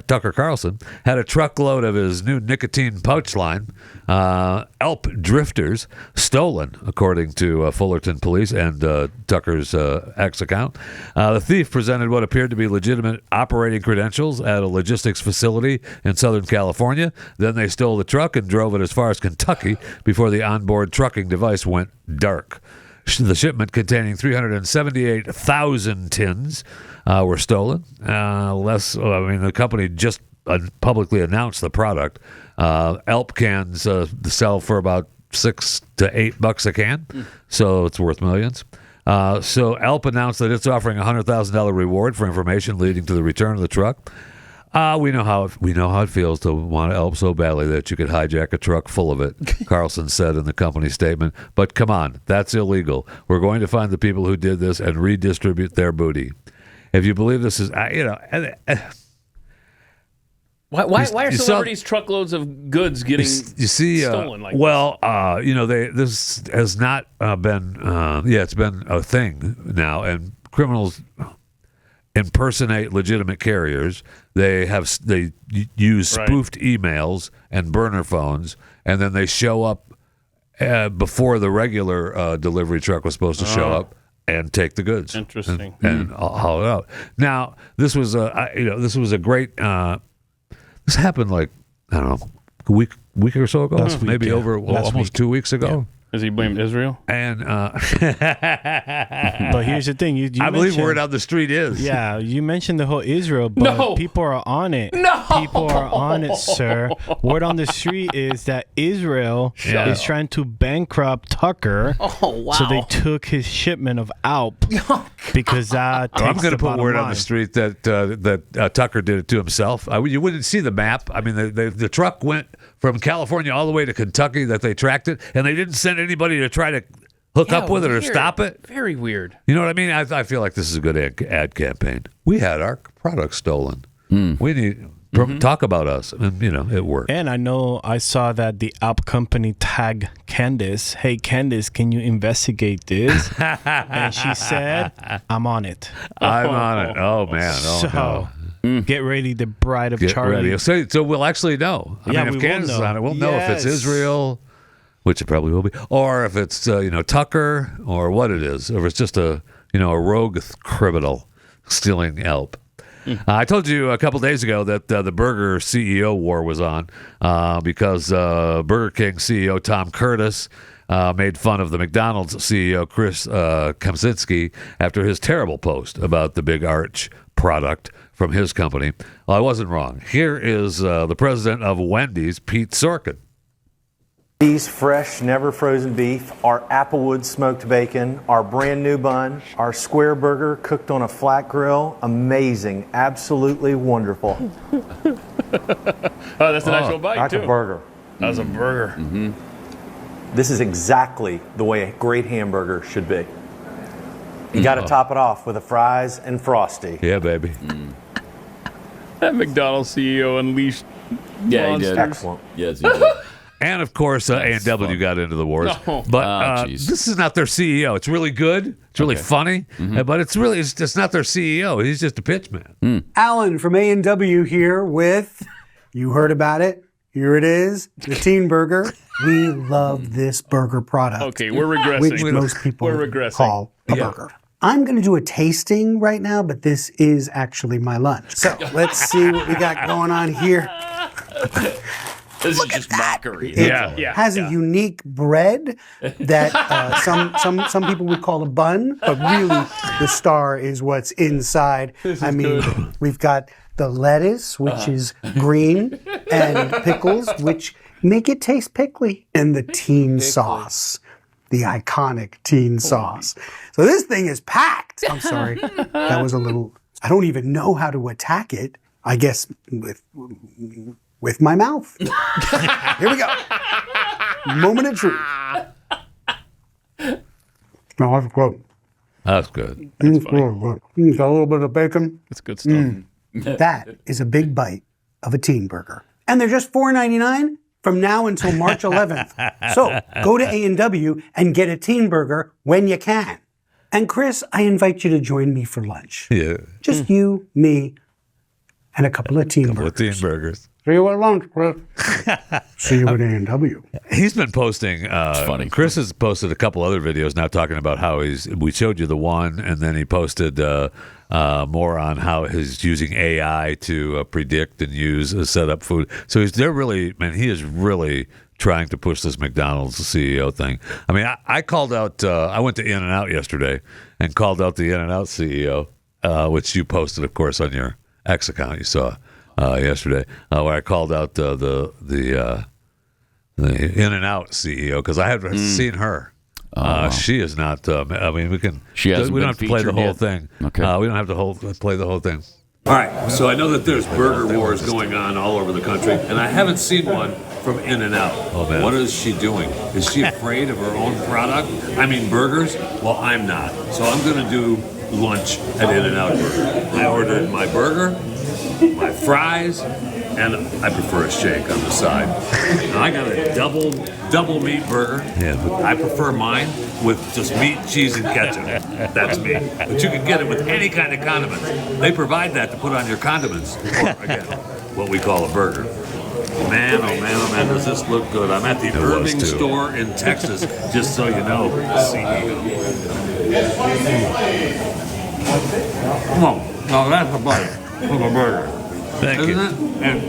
Tucker Carlson, had a truckload of his new nicotine pouch line, Elp Drifters, stolen, according to Fullerton Police and Tucker's X account. The thief presented what appeared to be legitimate operating credentials at a logistics facility in Southern California. Then they stole the truck and drove it as far as Kentucky before the onboard trucking device went dark. The shipment containing 378,000 tins were stolen. The company just publicly announced the product. Elp cans sell for about $6 to $8 a can, so it's worth millions. So Elp announced that it's offering a $100,000 reward for information leading to the return of the truck. We know how it feels to want to help so badly that you could hijack a truck full of it, Carlson said in the company statement. But come on, that's illegal. We're going to find the people who did this and redistribute their booty. If you believe this is, Why are celebrities truckloads of goods getting stolen like this? This has not been, it's been a thing now, and criminals impersonate legitimate carriers. They use spoofed emails and burner phones, and then they show up before the regular delivery truck was supposed to show up and take the goods. Interesting. And haul it out. Now, this was a great. This happened like, I don't know, a week or so ago, almost 2 weeks ago. Yeah. Has he blamed Israel? And but here's the thing: I believe word on the street is. Yeah, you mentioned the whole Israel, but people are on it. No, people are on it, sir. Word on the street is that Israel is trying to bankrupt Tucker. Oh wow! So they took his shipment of Alp because I'm going to put word on the street that Tucker did it to himself. You wouldn't see the map. I mean, the truck went from California all the way to Kentucky. That they tracked it, and they didn't send anybody to try to hook up with it or stop it. Very weird. You know what I mean? I feel like this is a good ad campaign. We had our product stolen. We need talk about us. And, it worked. And I know I saw that the app company tagged Candace. Hey, Candace, can you investigate this? And she said, I'm on it. I'm on it. Oh, man. Oh, no. Get ready, the bride of Charlie. Ready. So we'll actually know. I mean, if Candace is on it, we'll know if it's Israel, which it probably will be, or if it's Tucker, or what it is, or if it's just a rogue criminal stealing help. I told you a couple days ago that the burger CEO war was on because Burger King CEO Tom Curtis made fun of the McDonald's CEO Chris Kamczynski after his terrible post about the Big Arch product from his company. Well, I wasn't wrong. Here is the president of Wendy's, Pete Sorkin. These fresh, never frozen beef, our Applewood smoked bacon, our brand new bun, our square burger cooked on a flat grill. Amazing. Absolutely wonderful. That's an actual bite, that's too. That's a burger. That's a burger. Mm-hmm. This is exactly the way a great hamburger should be. You got to top it off with the fries and Frosty. Yeah, baby. That McDonald's CEO unleashed monsters. He did. Excellent. Yes, he did. And, of course, A&W got into the wars. No. But this is not their CEO. It's really good. It's really funny. But it's not their CEO. He's just a pitchman. Alan from A&W here with, you heard about it. Here it is, the Teen Burger. We love this burger product. Okay, we're regressing. Which most people call a Yeah. burger. I'm going to do a tasting right now, but this is actually my lunch. So let's see what we got going on here. This is just mockery. It has a unique bread that some people would call a bun, but really the star is what's inside. We've got the lettuce, which is green, and pickles, which make it taste pickly, and the teen sauce, the iconic teen sauce. So this thing is packed. I'm sorry. That was a little, I don't even know how to attack it. I guess with my mouth. Here we go. Moment of truth. No, that's good. That's good. That's good. Got a little bit of bacon. That's good stuff. That is a big bite of a teen burger. And they're just $4.99 from now until March 11th. So go to A&W and get a teen burger when you can. And Chris, I invite you to join me for lunch. Yeah. Just you, me, and a couple of teen burgers. See you at lunch, Chris. See you at A&W. He's been posting. funny. Chris has posted a couple other videos now talking about how we showed you the one, and then he posted more on how he's using AI to predict and set up food. So he is really trying to push this McDonald's CEO thing. I mean, I called out. I went to In-N-Out yesterday and called out the In-N-Out CEO, which you posted, of course, on your X account. You saw. Yesterday, where I called out the In-N-Out CEO because I haven't seen her. She is not. We can. She hasn't. We don't have to play the whole thing. Okay. We don't have to play the whole thing. All right. So I know that there's burger wars going on all over the country, and I haven't seen one from In-N-Out. Oh, man. What is she doing? Is she afraid of her own product? I mean, burgers? Well, I'm not. So I'm going to do lunch at In-N-Out Burger. I ordered my burger, my fries, and I prefer a shake on the side. Now I got a double meat burger. Yeah. I prefer mine with just meat, cheese, and ketchup. That's me. But you can get it with any kind of condiments. They provide that to put on your condiments, or again, what we call a burger. Man, oh man, oh man, does this look good. I'm at the Irving store in Texas, just so you know. Come on, now that's a bite of a burger. Thank Isn't you. it? And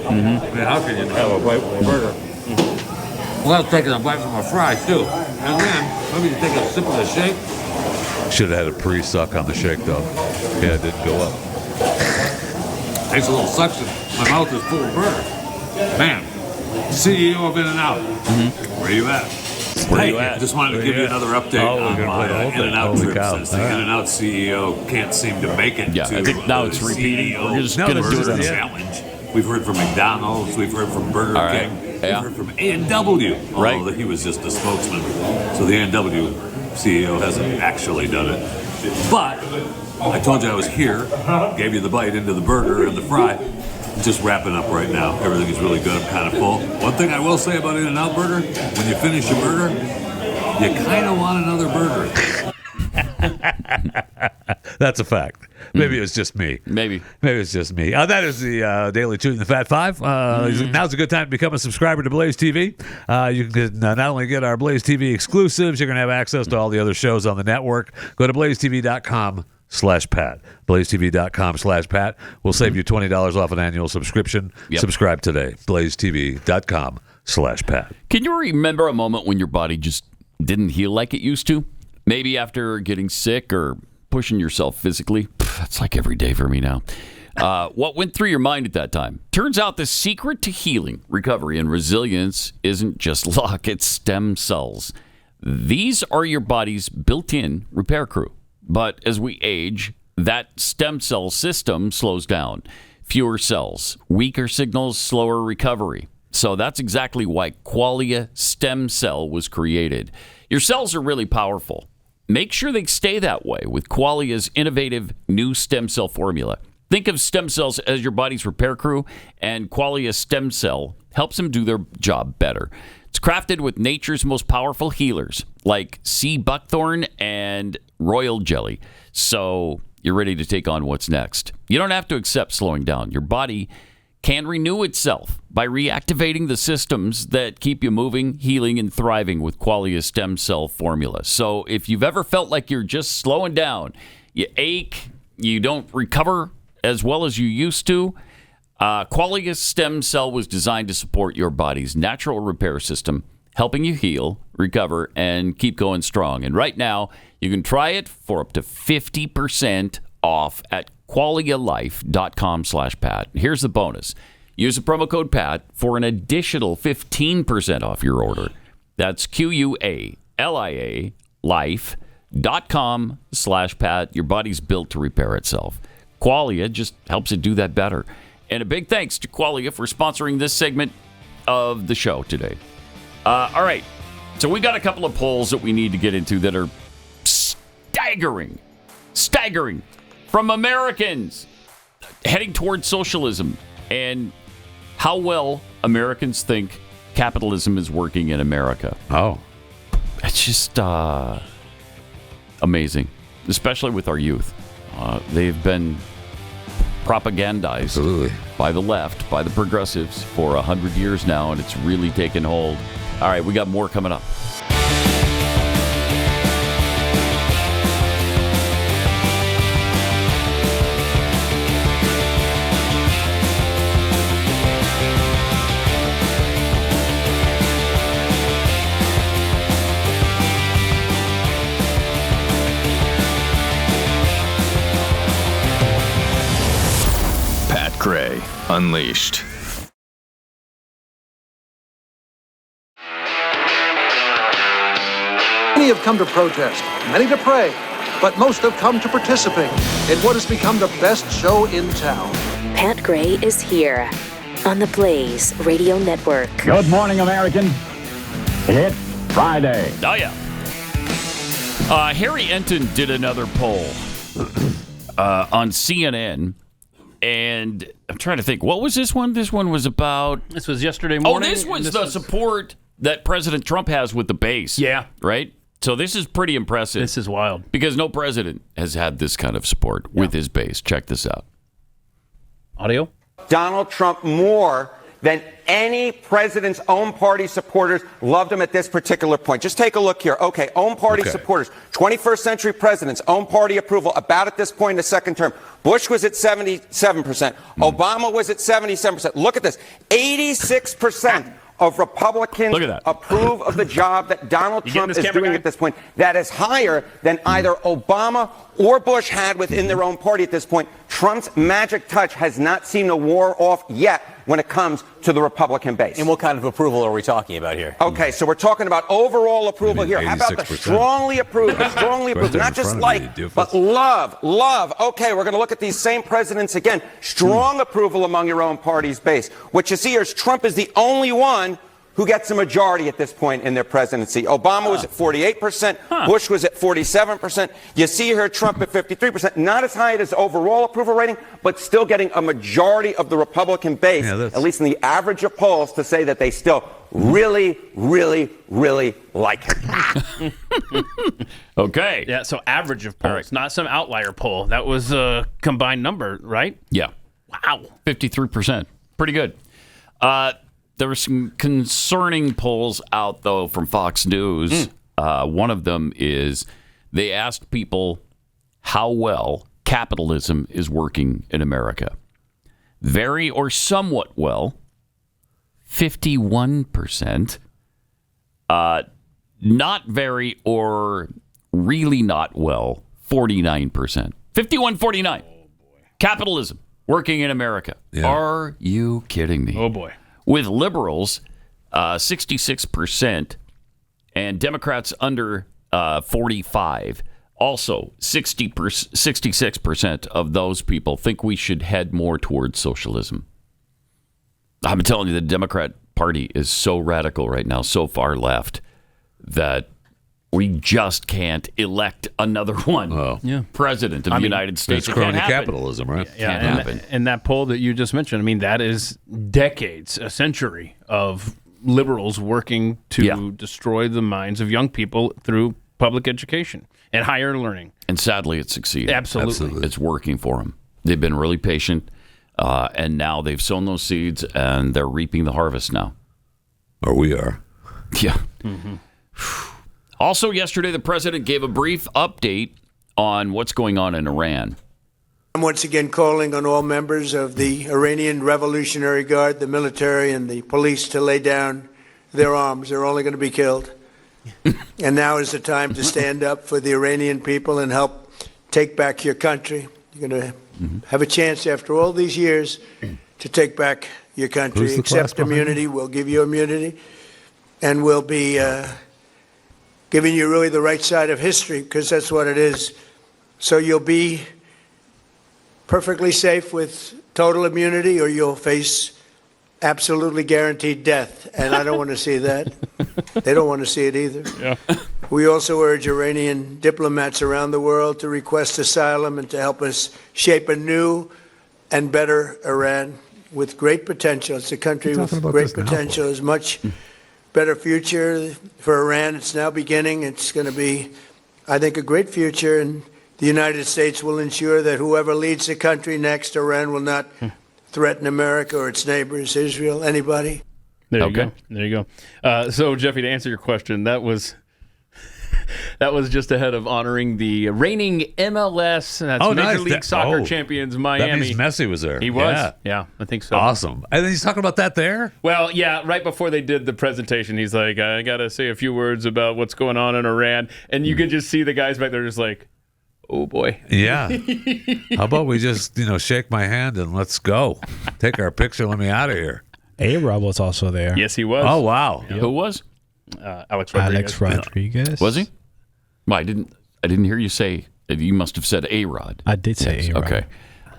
how can you have a bite from a burger? Well, I'm taking a bite from a fry too. And then, maybe you take a sip of the shake. Should have had a pre-suck on the shake though. Yeah, it didn't go up. Takes a little suction. My mouth is full of burger. Man, CEO of In-N-Out. Where you at? Where you at? Just wanted to give you another update on my In-N-Out trip since the In-N-Out CEO can't seem to make it. Yeah, to, I think now it's repeating. CEO We're just going to do it. Challenge. We've heard from McDonald's. We've heard from Burger King. Yeah. We've heard from A&W. Right. Although he was just a spokesman. So the A&W CEO hasn't actually done it. But I told you I was here. Gave you the bite into the burger and the fry. just wrapping up right now. Everything is really good. I'm kind of full. One thing I will say about In-N-Out Burger, when you finish your burger, you kind of want another burger. That's a fact. Maybe it was just me. Maybe it's just me. That is the Daily Chewing the Fat Five. Now's a good time to become a subscriber to Blaze TV. You can not only get our Blaze TV exclusives, you're going to have access to all the other shows on the network. Go to blazetv.com/Pat. blazetv.com/Pat. We'll save you $20 off an annual subscription. Yep. Subscribe today. blazetv.com/Pat. Can you remember a moment when your body just didn't heal like it used to? Maybe after getting sick or pushing yourself physically. That's like every day for me now. What went through your mind at that time? Turns out the secret to healing, recovery, and resilience isn't just luck, it's stem cells. These are your body's built-in repair crew. But as we age, that stem cell system slows down. Fewer cells, weaker signals, slower recovery. So that's exactly why Qualia Stem Cell was created. Your cells are really powerful. Make sure they stay that way with Qualia's innovative new stem cell formula. Think of stem cells as your body's repair crew, and Qualia Stem Cell helps them do their job better. It's crafted with nature's most powerful healers, like sea buckthorn and royal jelly. So you're ready to take on what's next. You don't have to accept slowing down. Your body can renew itself by reactivating the systems that keep you moving, healing, and thriving with Qualia Stem Cell formula. So if you've ever felt like you're just slowing down, you ache, you don't recover as well as you used to, Qualia Stem Cell was designed to support your body's natural repair system, helping you heal, recover, and keep going strong. And right now, you can try it for up to 50% off at qualialife.com/Pat. Here's the bonus. Use the promo code PAT for an additional 15% off your order. That's QUALIA life.com/Pat. Your body's built to repair itself. Qualia just helps it do that better. And a big thanks to Qualia for sponsoring this segment of the show today. All right. So we got a couple of polls that we need to get into that are staggering from Americans heading towards socialism and how well Americans think capitalism is working in America. Oh. It's just amazing, especially with our youth. They've been propagandized by the left, by the progressives for 100 years now, and it's really taken hold. All right, we got more coming up. Gray Unleashed. Many have come to protest, many to pray, but most have come to participate in what has become the best show in town. Pat Gray is here on the Blaze Radio Network. Good morning, American. It's Friday. Oh, yeah. Harry Enten did another poll on CNN. And I'm trying to think, what was this one? This one was about... This was yesterday morning. Oh, this was the support that President Trump has with the base. Yeah. Right? So this is pretty impressive. This is wild. Because no president has had this kind of support with his base. Check this out. Audio? Donald Trump more than any president's own party supporters loved him at this particular point. Just take a look here. Okay, own party supporters, 21st century presidents, own party approval, about at this point in the second term. Bush was at 77%. Obama was at 77%. Look at this. 86% of Republicans approve of the job that Donald Trump is doing at this point. That is higher than either Obama or Bush had within their own party at this point. Trump's magic touch has not seemed to wear off yet when it comes to the Republican base. And what kind of approval are we talking about here? Okay, so we're talking about overall approval here. How about the strongly approved, not just like, but love. Okay, we're going to look at these same presidents again. Strong approval among your own party's base. What you see here is Trump is the only one who gets a majority at this point in their presidency. Obama was at 48%. Bush was at 47%. You see here Trump at 53%. Not as high as overall approval rating, but still getting a majority of the Republican base, at least in the average of polls, to say that they still really, really, really like him. Okay. Yeah, so average of polls, not some outlier poll. That was a combined number, right? Yeah. Wow. 53%. Pretty good. There were some concerning polls out, though, from Fox News. One of them is they asked people how well capitalism is working in America. Very or somewhat well, 51%. Not very or really not well, 49%. 51-49. Capitalism working in America. Yeah. Are you kidding me? Oh, boy. With liberals, 66%, and Democrats under 45. Also, 66% of those people think we should head more towards socialism. I'm telling you, the Democrat Party is so radical right now, so far left, that we just can't elect another one president of the United States. It's crony capitalism, right? Yeah, Can't happen. And that poll that you just mentioned, I mean, that is decades, a century of liberals working to destroy the minds of young people through public education and higher learning. And sadly, it's succeeded. Absolutely. It's working for them. They've been really patient, and now they've sown those seeds, and they're reaping the harvest now. Or we are. Yeah. Also, yesterday, the president gave a brief update on what's going on in Iran. I'm once again calling on all members of the Iranian Revolutionary Guard, the military, and the police to lay down their arms. They're only going to be killed. And now is the time to stand up for the Iranian people and help take back your country. You're going to have a chance after all these years to take back your country. Accept immunity. We'll give you immunity. And we'll be giving you really the right side of history, because that's what it is. So you'll be perfectly safe with total immunity, or you'll face absolutely guaranteed death. And I don't want to see that. They don't want to see it either. Yeah. We also urge Iranian diplomats around the world to request asylum and to help us shape a new and better Iran with great potential. It's a country with great potential. There's much better future for Iran. It's now beginning. It's going to be, I think, a great future. And the United States will ensure that whoever leads the country next, Iran will not threaten America or its neighbors, Israel, anybody. There you go. There you go. So, Jeffy, to answer your question, that was just ahead of honoring the reigning MLS, Major League Soccer champions, Miami. That means Messi was there. He was. Yeah, I think so. Awesome. And he's talking about that there? Well, yeah, right before they did the presentation, he's like, I got to say a few words about what's going on in Iran. And you could just see the guys back there just like, oh, boy. Yeah. How about we just, shake my hand and let's go. Take our picture. Let me out of here. A-Rod was also there. Yes, he was. Oh, wow. Who was? Alex Rodriguez. Alex Rodriguez. Was he? Well, I didn't hear you say. You must have said A-Rod. I did say A-Rod. Okay.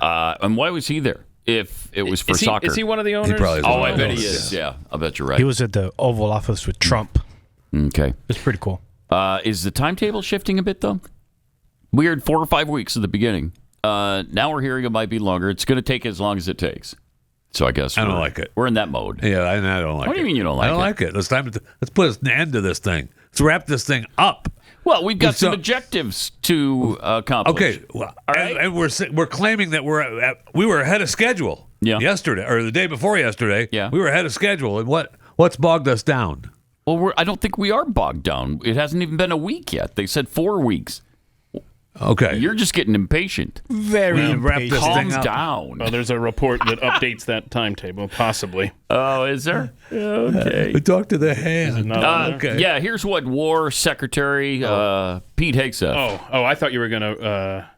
And why was he there? If it was for soccer, is he one of the owners? He probably is. Oh, I bet he is. Yeah, I bet you're right. He was at the Oval Office with Trump. Okay, it's pretty cool. Is the timetable shifting a bit though? We heard 4 or 5 weeks at the beginning. Now we're hearing it might be longer. It's going to take as long as it takes. So I guess I don't like it. We're in that mode. Yeah, I don't like it. What do you mean you don't like it? I don't like it. It's time let's put an end to this thing. Let's wrap this thing up. Well, we've got some objectives to accomplish. Okay, well, and we're claiming that we were ahead of schedule yesterday or the day before yesterday. Yeah, we were ahead of schedule, and what's bogged us down? Well, I don't think we are bogged down. It hasn't even been a week yet. They said 4 weeks. Okay, you're just getting impatient. Very impatient. Calm down. Well, there's a report that updates that timetable, possibly. Oh, is there? Okay. We talked to the hand. Okay. Yeah, here's what War Secretary Pete Hegseth. Oh, I thought you were going to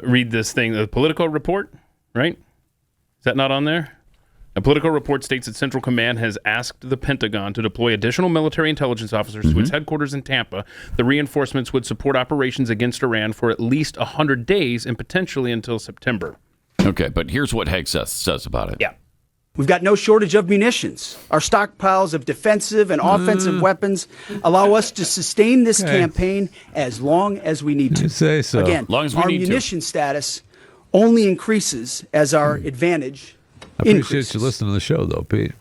read this thing, the Political report, right? Is that not on there? A Political report states that Central Command has asked the Pentagon to deploy additional military intelligence officers to its headquarters in Tampa. The reinforcements would support operations against Iran for at least 100 days and potentially until September. Okay, but here's what Hegseth says about it. Yeah. We've got no shortage of munitions. Our stockpiles of defensive and offensive weapons allow us to sustain this campaign as long as we need to. You say so. Again, Long as we our need to. munition status only increases as our advantage I appreciate increases. you listening to the show, though, Pete.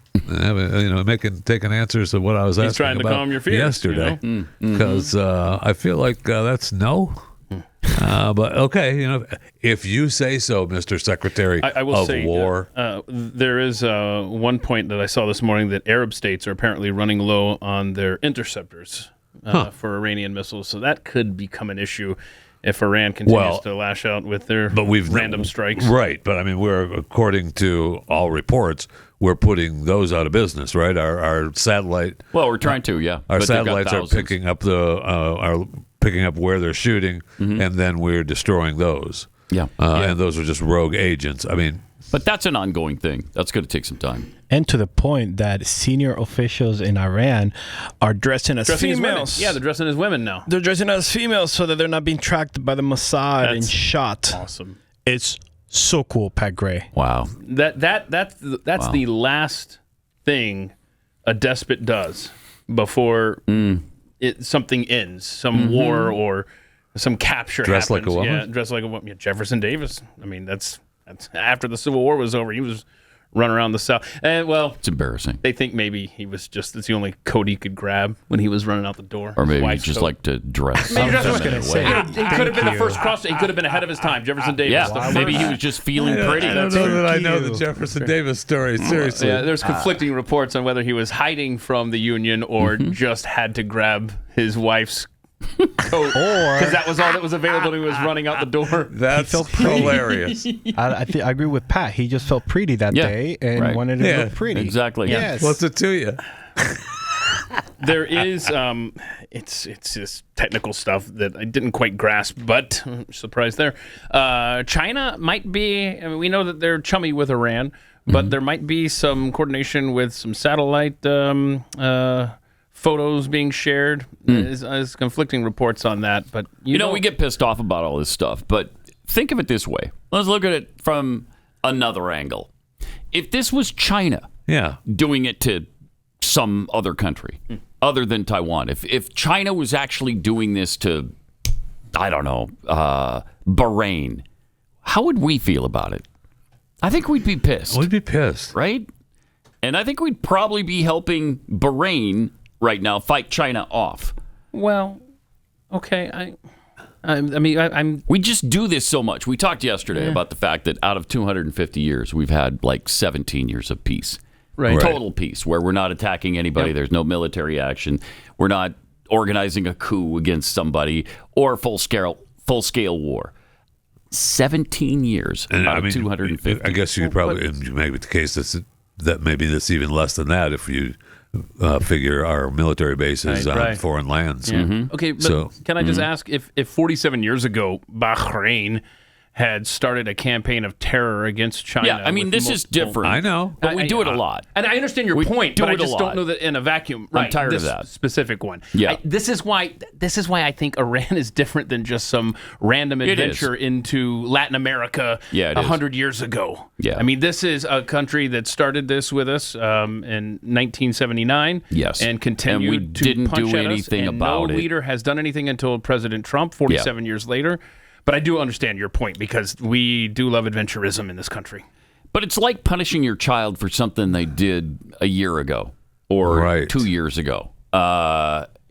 Taking answers to what I was He's asking trying to about calm your fears, yesterday. Because I feel like that's no. But okay, if you say so, Mr. Secretary I will of say, War. there is one point that I saw this morning that Arab states are apparently running low on their interceptors for Iranian missiles. So that could become an issue if Iran continues to lash out with their random strikes. Right, but I mean, according to all reports, we're putting those out of business, right? Our satellite. Well, we're trying to, yeah. Our But they've got satellites are thousands. picking up picking up where they're shooting, and then we're destroying those. Yeah. And those are just rogue agents. I mean, but that's an ongoing thing. That's going to take some time. And to the point that senior officials in Iran are dressing as Dressing as women. females. Yeah, they're dressing as women now. They're dressing as females so that they're not being tracked by the Mossad and shot. Awesome. It's so cool, Pat Gray. Wow. That's the last thing a despot does before something ends, some war or some capture Dress like happens. a woman? Yeah, dress like a woman. Yeah, Jefferson Davis. I mean, that's after the Civil War was over. He was running around the South. And, it's embarrassing. They think maybe it's the only coat he could grab when he was running out the door. Or maybe he Wife's just coat. liked to dress. Maybe some just feminine say, way. he could have been the first cross. He could have been ahead of his time. Jefferson Davis. Yeah, maybe he was just feeling pretty. I don't know that I know the Jefferson Davis story. Seriously. Yeah, there's conflicting reports on whether he was hiding from the Union or just had to grab his wife's coat because that was all that was available. He was running out the door. That's hilarious. I agree with Pat. He just felt pretty that day and wanted to look pretty. Exactly. Yes. What's it to you? There is, it's just technical stuff that I didn't quite grasp, but surprise there. China might be. I mean, we know that they're chummy with Iran, but there might be some coordination with some satellite photos being shared. There's conflicting reports on that, but we get pissed off about all this stuff, but think of it this way. Let's look at it from another angle. If this was China doing it to some other country other than Taiwan, if China was actually doing this to, I don't know, Bahrain, how would we feel about it? I think we'd be pissed. We'd be pissed. Right? And I think we'd probably be helping Bahrain right now fight China off. Well, okay. We just do this so much. We talked yesterday about the fact that out of 250 years, we've had like 17 years of peace. Right. Total peace, where we're not attacking anybody. There's no military action. We're not organizing a coup against somebody or full-scale war. 17 years out of 250. I guess you could probably make the case that maybe that's even less than that if you figure our military bases on foreign lands. Okay, but can I just ask if 47 years ago Bahrain had started a campaign of terror against China? Yeah, I mean, this is different. I know. But we do it a lot. And I understand your point, but I just don't know that in a vacuum. I'm tired of that. Specific one. Yeah. This is why I think Iran is different than just some random adventure into Latin America 100 years ago. Yeah. I mean, this is a country that started this with us in 1979. Yes. And continued we to didn't punch do at us, anything and about no it. leader has done anything until President Trump 47 years later. But I do understand your point because we do love adventurism in this country. But it's like punishing your child for something they did a year ago or 2 years ago.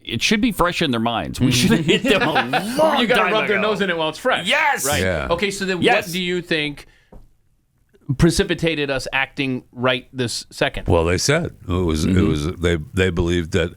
It should be fresh in their minds. We should hit them a long You got to time rub their ago. nose in it while it's fresh. Yes! Right. Yeah. Okay, so then what do you think precipitated us acting right this second? Well, they said it was they believed that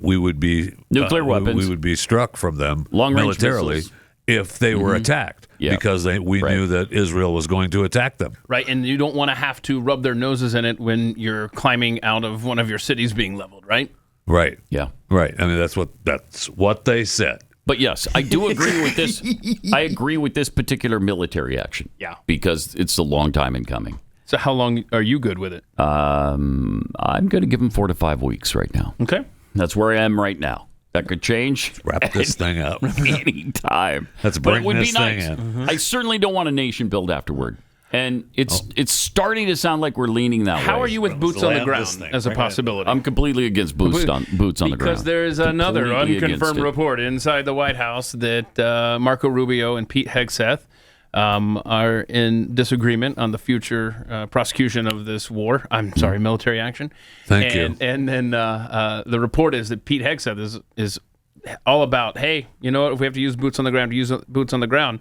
we would be nuclear weapons. We would be struck from them long-range militarily missiles. if they were attacked because we knew that Israel was going to attack them. Right, and you don't want to have to rub their noses in it when you're climbing out of one of your cities being leveled, right? Right. Yeah. Right. I mean, that's what they said. But yes, I do agree with this. I agree with this particular military action. Yeah. Because it's a long time in coming. So how long are you good with it? I'm going to give them 4 to 5 weeks right now. Okay. That's where I am right now. That could change. Wrap this thing up. Any time. Let's But bring it would this be thing nice. in. I certainly don't want a nation built afterward. And it's starting to sound like we're leaning that way. How are you with boots on the ground as a possibility? I'm completely against boots on the ground. Because there's another Completely unconfirmed against it. report inside the White House that Marco Rubio and Pete Hegseth are in disagreement on the future prosecution of this war. I'm sorry, military action. Thank you. And then the report is that Pete Hegseth is all about, hey, you know what? If we have to use boots on the ground, use boots on the ground.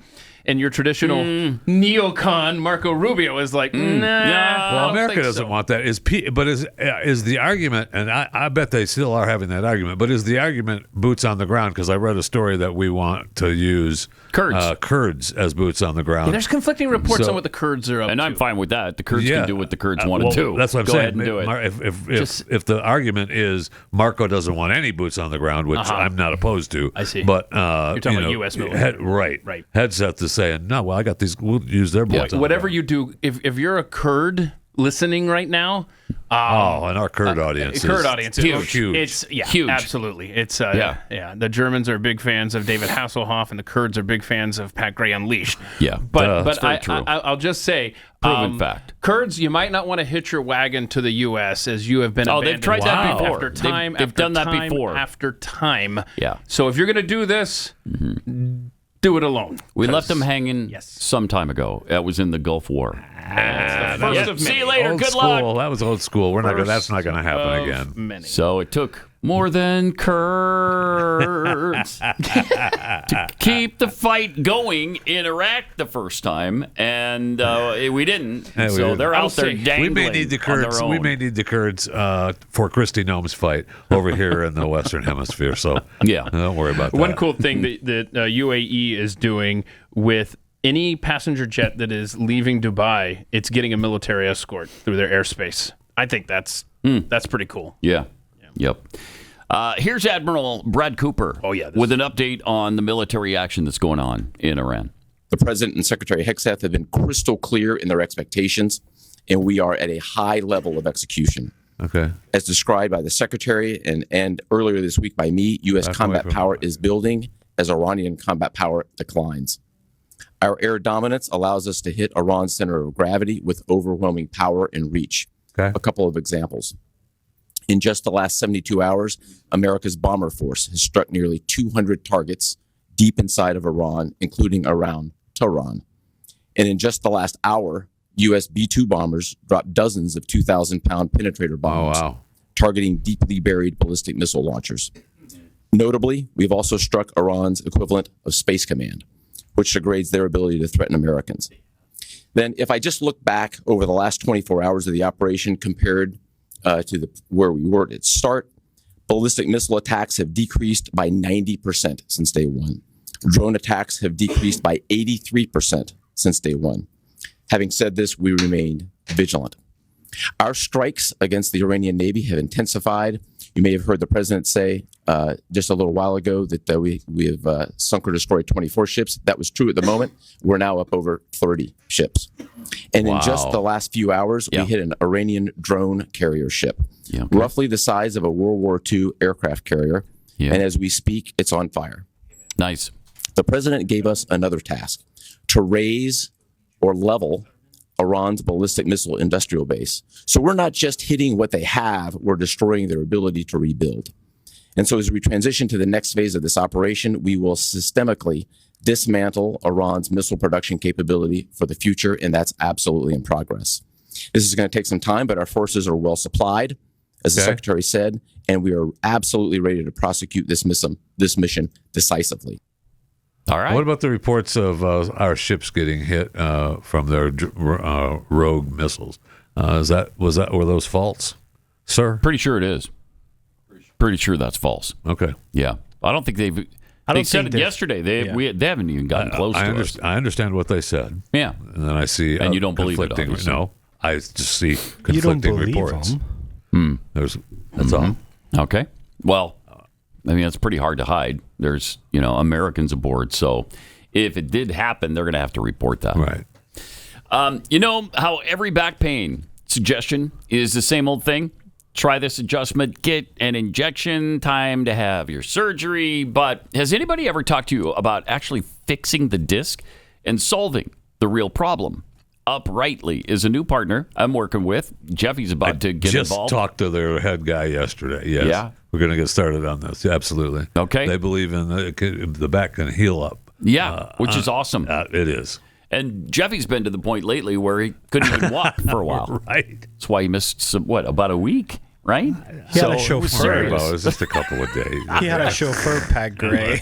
And your traditional neocon Marco Rubio is like, nah. Well, America doesn't want that. Is the argument, and I bet they still are having that argument, but is the argument boots on the ground? Because I read a story that we want to use Kurds as boots on the ground. Yeah, there's conflicting reports on what the Kurds are up to. And I'm fine with that. The Kurds can do what the Kurds want to do. That's what I'm Go saying. ahead and do it. If the argument is Marco doesn't want any boots on the ground, which I'm not opposed to. I see. But you're talking about U.S. military. Right. Hegseth is saying, no, well, I got these. We'll use their boots. Whatever you do, if you're a Kurd listening right now, and our Kurd audience, is huge. It's huge. Absolutely. It's The Germans are big fans of David Hasselhoff, and the Kurds are big fans of Pat Gray Unleashed. Yeah, but I'll just say, proven fact. Kurds, you might not want to hitch your wagon to the U.S. as you have been. They've tried that before. After time, they've done that before. After time. Yeah. So if you're going to do this. Do it alone. We left them hanging some time ago. That was in the Gulf War. See you later. Old Good school. luck. That was old school. That's not going to happen again. Many. So it took more than Kurds to keep the fight going in Iraq the first time, and we didn't. So they're out there dangling. We may need the Kurds. on their own. We may need the Kurds for Kristi Noem's fight over here in the Western Hemisphere. So don't worry about that. One cool thing that UAE is doing with any passenger jet that is leaving Dubai, it's getting a military escort through their airspace. I think that's pretty cool. Yeah. Yep. Here's Admiral Brad Cooper with an update on the military action that's going on in Iran. The President and Secretary Hegseth have been crystal clear in their expectations, and we are at a high level of execution. Okay. As described by the Secretary and earlier this week by me, U.S. combat power is building as Iranian combat power declines. Our air dominance allows us to hit Iran's center of gravity with overwhelming power and reach. Okay. A couple of examples. In just the last 72 hours, America's bomber force has struck nearly 200 targets deep inside of Iran, including around Tehran. And in just the last hour, U.S. B-2 bombers dropped dozens of 2,000-pound penetrator bombs, targeting deeply buried ballistic missile launchers. Notably, we've also struck Iran's equivalent of Space Command, which degrades their ability to threaten Americans. Then, if I just look back over the last 24 hours of the operation compared to where we were at its start, ballistic missile attacks have decreased by 90% since day one. Drone attacks have decreased by 83% since day one. Having said this, we remain vigilant. Our strikes against the Iranian Navy have intensified. You may have heard the president say just a little while ago that we have sunk or destroyed 24 ships. That was true at the moment. We're now up over 30 ships. And in just the last few hours, we hit an Iranian drone carrier ship, roughly the size of a World War II aircraft carrier. And as we speak, it's on fire. Nice. The president gave us another task, to raise or level Iran's ballistic missile industrial base. So we're not just hitting what they have, we're destroying their ability to rebuild. And so as we transition to the next phase of this operation, we will systemically dismantle Iran's missile production capability for the future, and that's absolutely in progress. This is going to take some time, but our forces are well supplied, as the Secretary said, and we are absolutely ready to prosecute this mission decisively. All right. What about the reports of our ships getting hit from their rogue missiles? Were those false, sir? Pretty sure it is. Pretty sure that's false. Okay. Yeah. I don't think they've. They said it yesterday. They haven't even gotten close to us. I understand what they said. Yeah. And then I see. And you don't believe it, conflicting. obviously. No, I just see conflicting reports. That's all. Okay. Well, I mean, it's pretty hard to hide. There's, Americans aboard. So if it did happen, they're going to have to report that. Right. You know how every back pain suggestion is the same old thing? Try this adjustment, get an injection, time to have your surgery. But has anybody ever talked to you about actually fixing the disc and solving the real problem? Uprightly is a new partner I'm working with. Jeffy's about to get just involved. Talked to their head guy yesterday. Yes. Yeah. We're going to get started on this. Absolutely. Okay. They believe in the back can heal up. Yeah, which is awesome. It is. And Jeffy's been to the point lately where he couldn't even walk for a while. Right. That's why he missed about a week, right? He had a chauffeur. It was just a couple of days. He had a chauffeur, Pat Gray.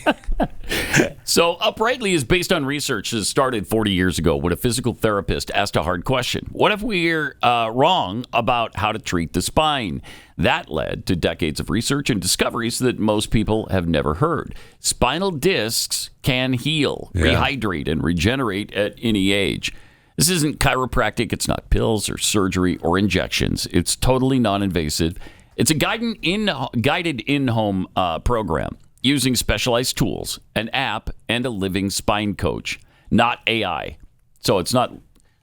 So Uprightly is based on research that started 40 years ago when a physical therapist asked a hard question. What if we're wrong about how to treat the spine? That led to decades of research and discoveries that most people have never heard. Spinal discs can heal, rehydrate, and regenerate at any age. This isn't chiropractic. It's not pills or surgery or injections. It's totally non-invasive. It's a guided in-home program using specialized tools, an app, and a living spine coach, not AI. So it's not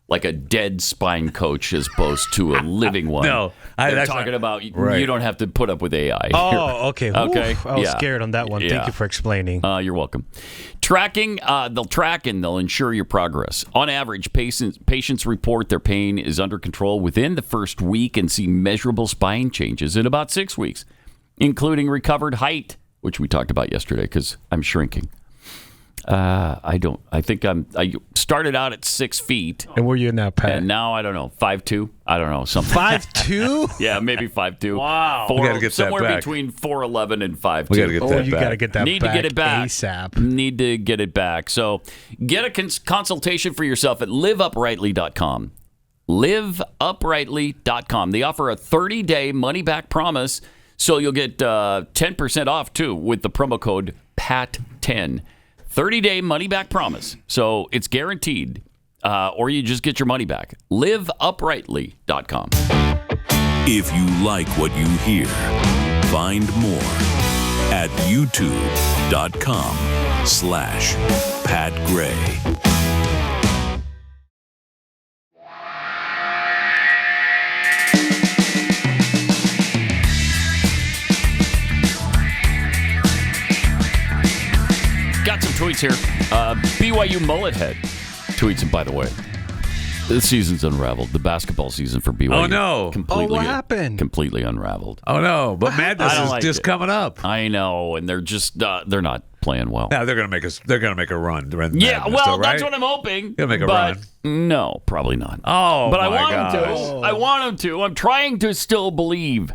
like a dead spine coach as opposed to a living one. No, they're talking about you don't have to put up with AI. Oh, okay. Okay. Oof, I was scared on that one. Thank you for explaining. You're welcome. Tracking, they'll track and they'll ensure your progress. On average, patients report their pain is under control within the first week and see measurable spine changes in about 6 weeks, including recovered height, which we talked about yesterday because I'm shrinking. I started out at 6 feet. And where are you now, Pat? And now, I don't know, 5'2"? I don't know, something. 5'2"? Yeah, maybe 5'2". Wow. We got to get somewhere that back. between 4'11" and 5'2". We got to get that back. You got to get that Need back to get it back ASAP. Need to get it back. So get a consultation for yourself at liveuprightly.com. Liveuprightly.com. They offer a 30-day money-back promise, so you'll get 10% off, too, with the promo code PAT10. 30-day money-back promise. So it's guaranteed, or you just get your money back. LiveUprightly.com. If you like what you hear, find more at youtube.com/Pat Gray. Got some tweets here. BYU Mullet Head tweets, and by the way, the season's unraveled. The basketball season for BYU. Oh, no. Completely, what happened? Completely unraveled. Oh, no. But madness is just coming up. I know, and they're just they're not playing well. Yeah, they're gonna make a run. Yeah, well, that's what I'm hoping. Gonna make a run. No, probably not. Oh, but I my want gosh. them to. I want them to. I'm trying to still believe,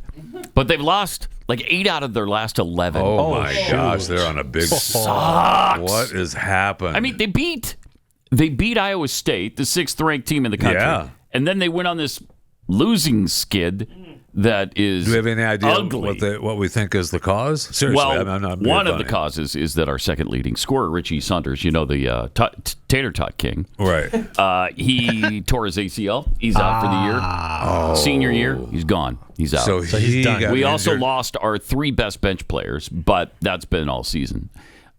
but they've lost like 8 out of their last 11. Oh my gosh, they're on a big. Sucks. What is happening? I mean, they beat Iowa State, the 6th-ranked team in the country, and then they went on this losing skid that is. Do we have any idea ugly. what we think is the cause? Seriously, well, I'm not one of the causes is that our second leading scorer, Richie Saunders, the tater tot king, right? He tore his ACL. He's out for the year. Senior year, he's gone. He's out. So he's done. We also lost our 3 best bench players, but that's been all season.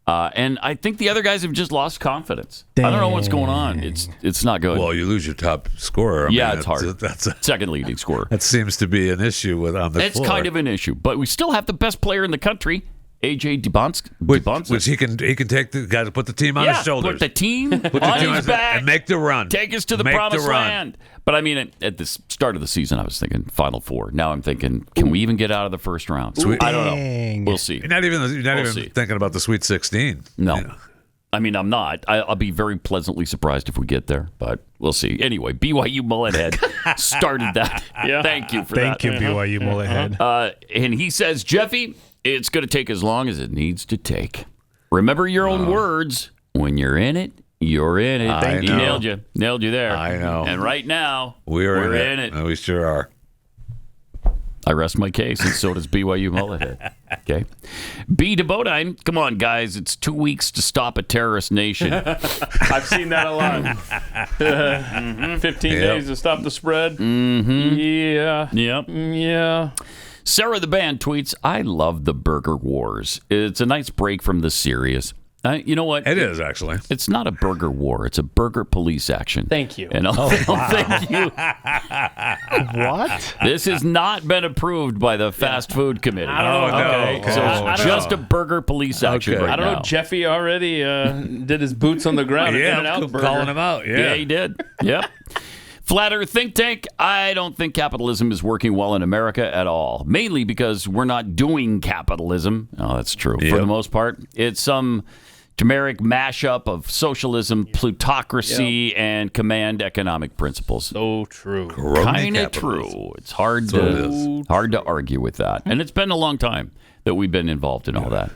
And I think the other guys have just lost confidence. I don't know what's going on. It's not good. Well, you lose your top scorer. It's hard. That's second leading scorer. That seems to be an issue on the It's floor. kind of an issue, but we still have the best player in the country, AJ Dubonsk. Which he can take the guy to put the team on his shoulders. Put the team on his back and make the run. Take us to the promised land. But I mean, at the start of the season, I was thinking Final Four. Now I'm thinking, can we even get out of the first round? I don't know. We'll see. You're not even thinking about the Sweet 16. No. Yeah. I mean, I'm not. I'll be very pleasantly surprised if we get there, but we'll see. Anyway, BYU Mullet Head started that. Thank you for that. Thank you, BYU Mullet Head. And he says, Jeffy, it's going to take as long as it needs to take. Remember your own words. When you're in it, you're in it. He nailed you. Nailed you there. I know. And right now, we're in it. We sure are. I rest my case, and so does BYU Mullet Head. Okay. B. DeBodine, come on, guys. It's 2 weeks to stop a terrorist nation. I've seen that a lot. 15 days to stop the spread. Mm-hmm. Yeah. Yep. Yeah. Sarah the Band tweets, I love the burger wars. It's a nice break from the serious. You know what? It is, actually. It's not a burger war. It's a burger police action. Thank you. And thank you. What? This has not been approved by the fast food committee. Okay. So it's just a burger police action right now. I don't know. Jeffy already did his boots on the ground. Yeah, In-N-Out burger. calling him out. Yeah, he did. Yep. Flat Earth think tank, I don't think capitalism is working well in America at all. Mainly because we're not doing capitalism. Oh, that's true. For the most part, it's some generic mashup of socialism, plutocracy, and command economic principles. So true. Kind of true. It's hard to argue with that. And it's been a long time that we've been involved in all that.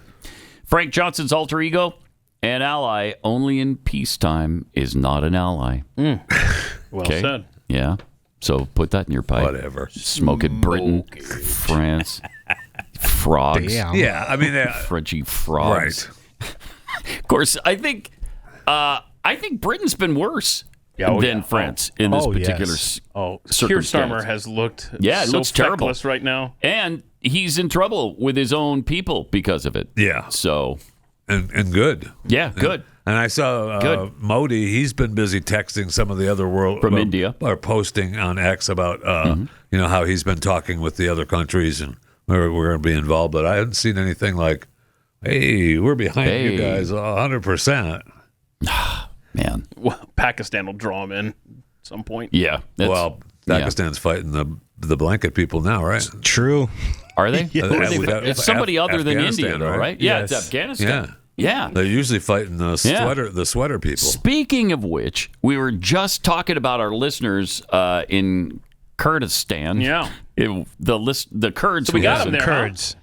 Frank Johnson's alter ego, an ally only in peacetime is not an ally. Well said. Yeah. So put that in your pipe. Whatever. Smoke it, Britain, France, frogs. Damn. Yeah, I mean, Frenchy frogs. Right. Of course, I think Britain's been worse than France in this particular circumstance. Keir Starmer has looked it looks terrible feckless right now. And he's in trouble with his own people because of it. Yeah. So and good. Yeah, good. And I saw Modi. He's been busy texting some of the other world from India, or posting on X about how he's been talking with the other countries and we're going to be involved. But I haven't seen anything like, hey, we're behind you guys 100%. Man, well, Pakistan will draw him in at some point. Yeah. Well, Pakistan's fighting the blanket people now, right? True. Are they? Yeah. It's somebody other than India, though, right? Yeah, it's Afghanistan. Yeah. They're usually fighting the sweater people. Speaking of which, we were just talking about our listeners in Kurdistan. Yeah. The Kurds. So we got them there. Kurds.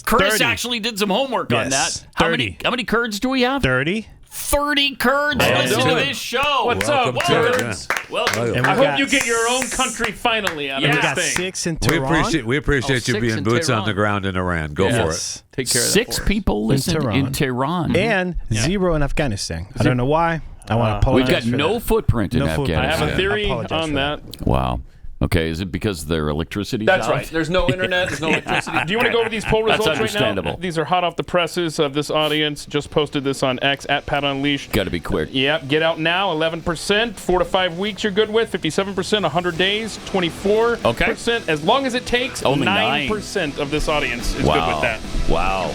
Chris actually did some homework on that. How many Kurds do we have? 30. 30 Kurds listen to this show. What's up, Kurds? Welcome. I hope you get your own country finally out of this got thing. 6 in Tehran. We appreciate you being boots on the ground in Iran. Go for it. Take care of that 6 people listen in Tehran. And 0 in Afghanistan. I don't know why. I want to apologize. We've got no footprint in Afghanistan. I have a theory on that. Wow. Okay, is it because their electricity's That's out? right. There's no internet. There's no electricity. Do you want to go over these poll results That's understandable. right now? These are hot off the presses of this audience. Just posted this on X at Pat Unleashed. Got to be quick. Yep. Get out now. 11%. 4 to 5 weeks you're good with. 57%. 100 days. 24%. Okay. As long as it takes. Only 9% of this audience is good with that. Wow.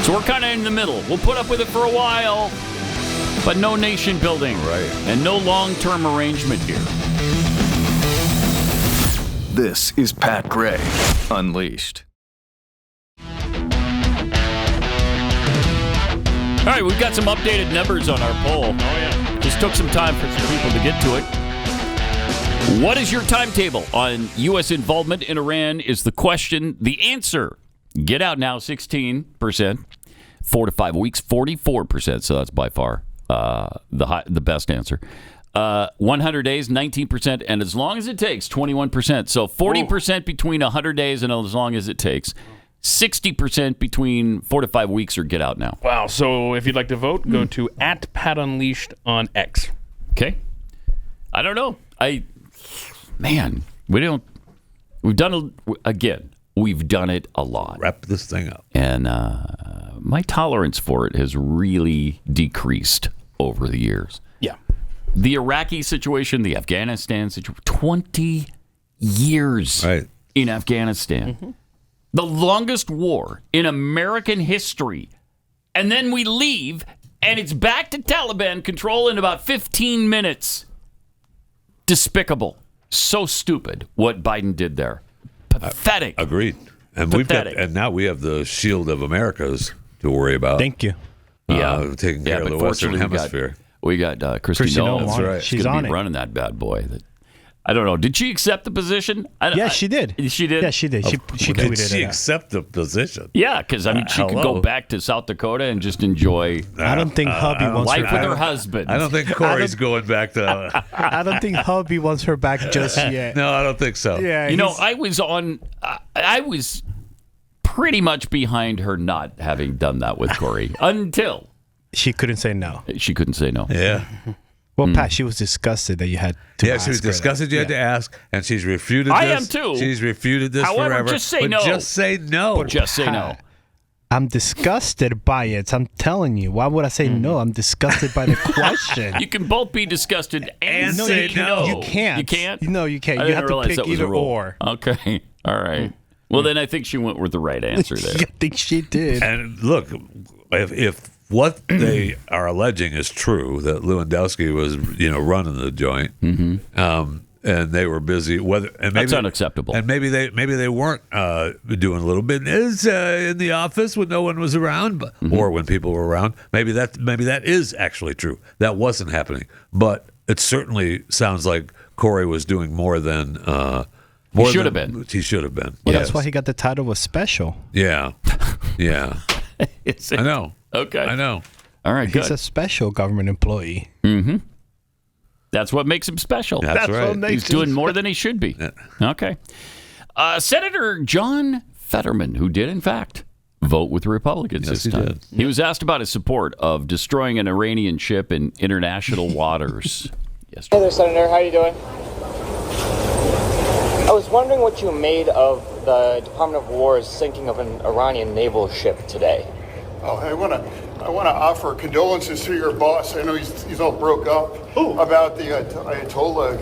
So we're kind of in the middle. We'll put up with it for a while, but no nation building. Right. And no long-term arrangement here. This is Pat Gray Unleashed. All right, we've got some updated numbers on our poll. Oh, yeah. Just took some time for some people to get to it. What is your timetable on U.S. involvement in Iran is the question. The answer, get out now, 16%. 4 to 5 weeks, 44%. So that's by far the best answer. 100 days, 19%, and as long as it takes, 21%. So 40% between 100 days and as long as it takes. 60% between 4 to 5 weeks or get out now. Wow. So if you'd like to vote, go to at Pat Unleashed on X. Okay. I don't know. We've done it a lot. Wrap this thing up. And my tolerance for it has really decreased over the years. Yeah. The Iraqi situation, the Afghanistan situation, 20 years in Afghanistan. Mm-hmm. The longest war in American history. And then we leave, and it's back to Taliban control in about 15 minutes. Despicable. So stupid what Biden did there. Pathetic. Agreed. And now we have the shield of Americas to worry about. Thank you. Taking care of the Western Hemisphere. We got Kristi Noem. That's right. She's going to be running that bad boy. I don't know. Did she accept the position? She did. She did? Yeah, she did. She tweeted Did it she out. accept the position? Yeah, because, she could go back to South Dakota and just enjoy I don't think hubby wants life her with back. her husband. I don't think Corey's going back to... I don't think hubby wants her back just yet. No, I don't think so. Yeah, I was pretty much behind her not having done that with Corey until... She couldn't say no. She couldn't say no. Yeah. Well, Pat, she was disgusted that you had to ask. Yeah, she was disgusted you had to ask, and she's refuted this. I am too. She's refuted this However, forever. just say no. Just say no. Just say no. I'm disgusted by it. I'm telling you. Why would I say no? I'm disgusted by the question. You can both be disgusted and say no. You can't. You can't? No, you can't. I You have didn't to realize pick that was a either rule. or. Okay. All right. Well, then I think she went with the right answer there. I think she did. And look, if what they are alleging is true, that Lewandowski was, running the joint, and they were busy. That's unacceptable. And maybe they weren't doing a little bit in the office when no one was around, or when people were around. Maybe that is actually true. That wasn't happening, but it certainly sounds like Corey was doing more than. He should have been. He should have been. Well, yes. that's why he got the title of special. Yeah. Yeah. I know. Okay. I know. All right, He's good. a special government employee. Mm-hmm. That's what makes him special. That's right. What makes He's doing more than he should be. Okay. Senator John Fetterman, who did, in fact, vote with Republicans Yes, this he time. did. He was asked about his support of destroying an Iranian ship in international waters yesterday. Hey there, Senator. How you doing? I was wondering what you made of the Department of War's sinking of an Iranian naval ship today. Oh, I want to offer condolences to your boss. I know he's all broke up about the Ayatollah.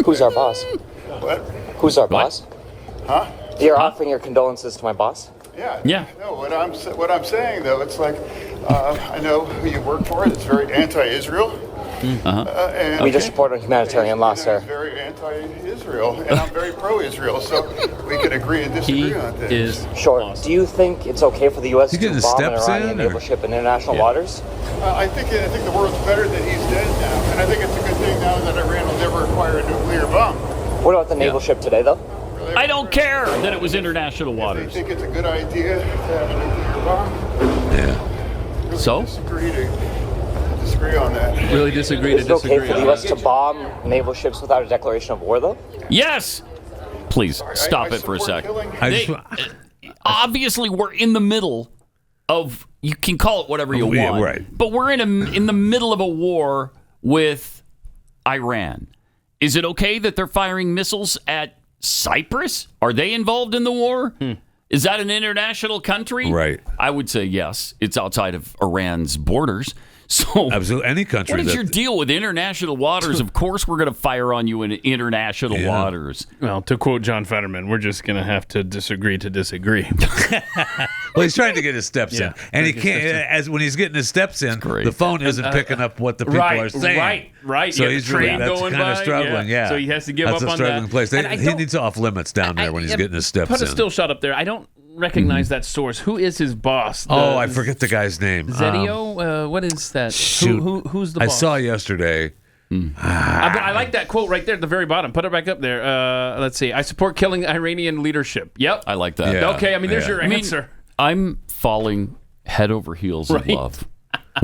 Who's our boss? What? Who's our boss? Huh? You're offering your condolences to my boss? Yeah. No, what I'm saying though, it's like I know who you work for. It's very anti-Israel. And we just support a humanitarian law, sir. He's very anti-Israel, and I'm very pro-Israel, so we can agree and disagree on things. Sure. Do you think it's okay for the U.S. to getting bomb an steps Iranian in, naval ship in international waters? I think the world's better that he's dead now, and I think it's a good thing now that Iran will never acquire a nuclear bomb. What about the naval ship today, though? I don't care that it was international waters. I think it's a good idea to have a nuclear bomb. Yeah. Really So? Disagree on that. Really disagree Is it okay for the U.S. to bomb naval ships without a declaration of war, though? Yes. Please stop it for a second. Obviously, we're in the middle of. You can call it whatever you want, right. But we're in the middle of a war with Iran. Is it okay that they're firing missiles at Cyprus? Are they involved in the war? Is that an international country? Right. I would say yes. It's outside of Iran's borders. So, absolutely, any country. What is your deal with international waters? Of course, we're going to fire on you in international waters. Well, to quote John Fetterman, we're just going to have to disagree to disagree. Well, he's trying to get his steps in, and he can't. When he's getting his steps in, the phone isn't picking up what the people are saying. Right. So You he's have a train that's going kind of by, struggling. Yeah. So he has to give that's up a on struggling that. place. And I He don't- needs off limits down there when he's getting his steps Put a in. still shot up there. I don't recognize that source. Who is his boss? I forget the guy's name. Zedio? What is that? Shoot. Who's the I boss? saw yesterday. I like that quote right there at the very bottom. Put it back up there. Let's see. I support killing Iranian leadership. Yep. I like that. Yeah. Okay, there's your answer. I'm falling head over heels in love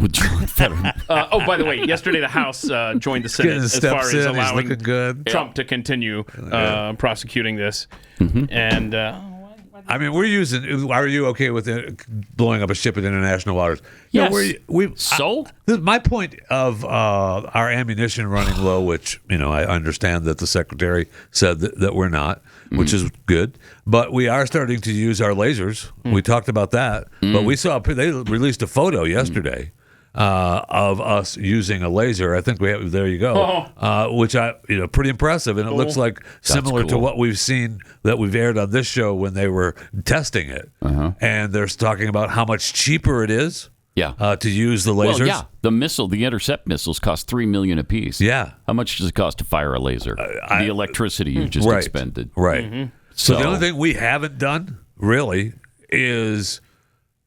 with John Fetterman. By the way, yesterday the House joined the Senate Getting his as far steps as in, he's allowing looking good. Trump to continue prosecuting this. And we're using. Are you okay with blowing up a ship in international waters? Yes. My point of our ammunition running low, which I understand that the secretary said that we're not, which is good, but we are starting to use our lasers. We talked about that, but we saw they released a photo yesterday of us using a laser. I think we have. There you go. Which pretty impressive, and it looks like similar to what we've seen that we've aired on this show when they were testing it. And they're talking about how much cheaper it is. To use the lasers. Well, the intercept missiles cost $3 million apiece. Yeah. How much does it cost to fire a laser? The electricity you just expended. Right. So the only thing we haven't done really is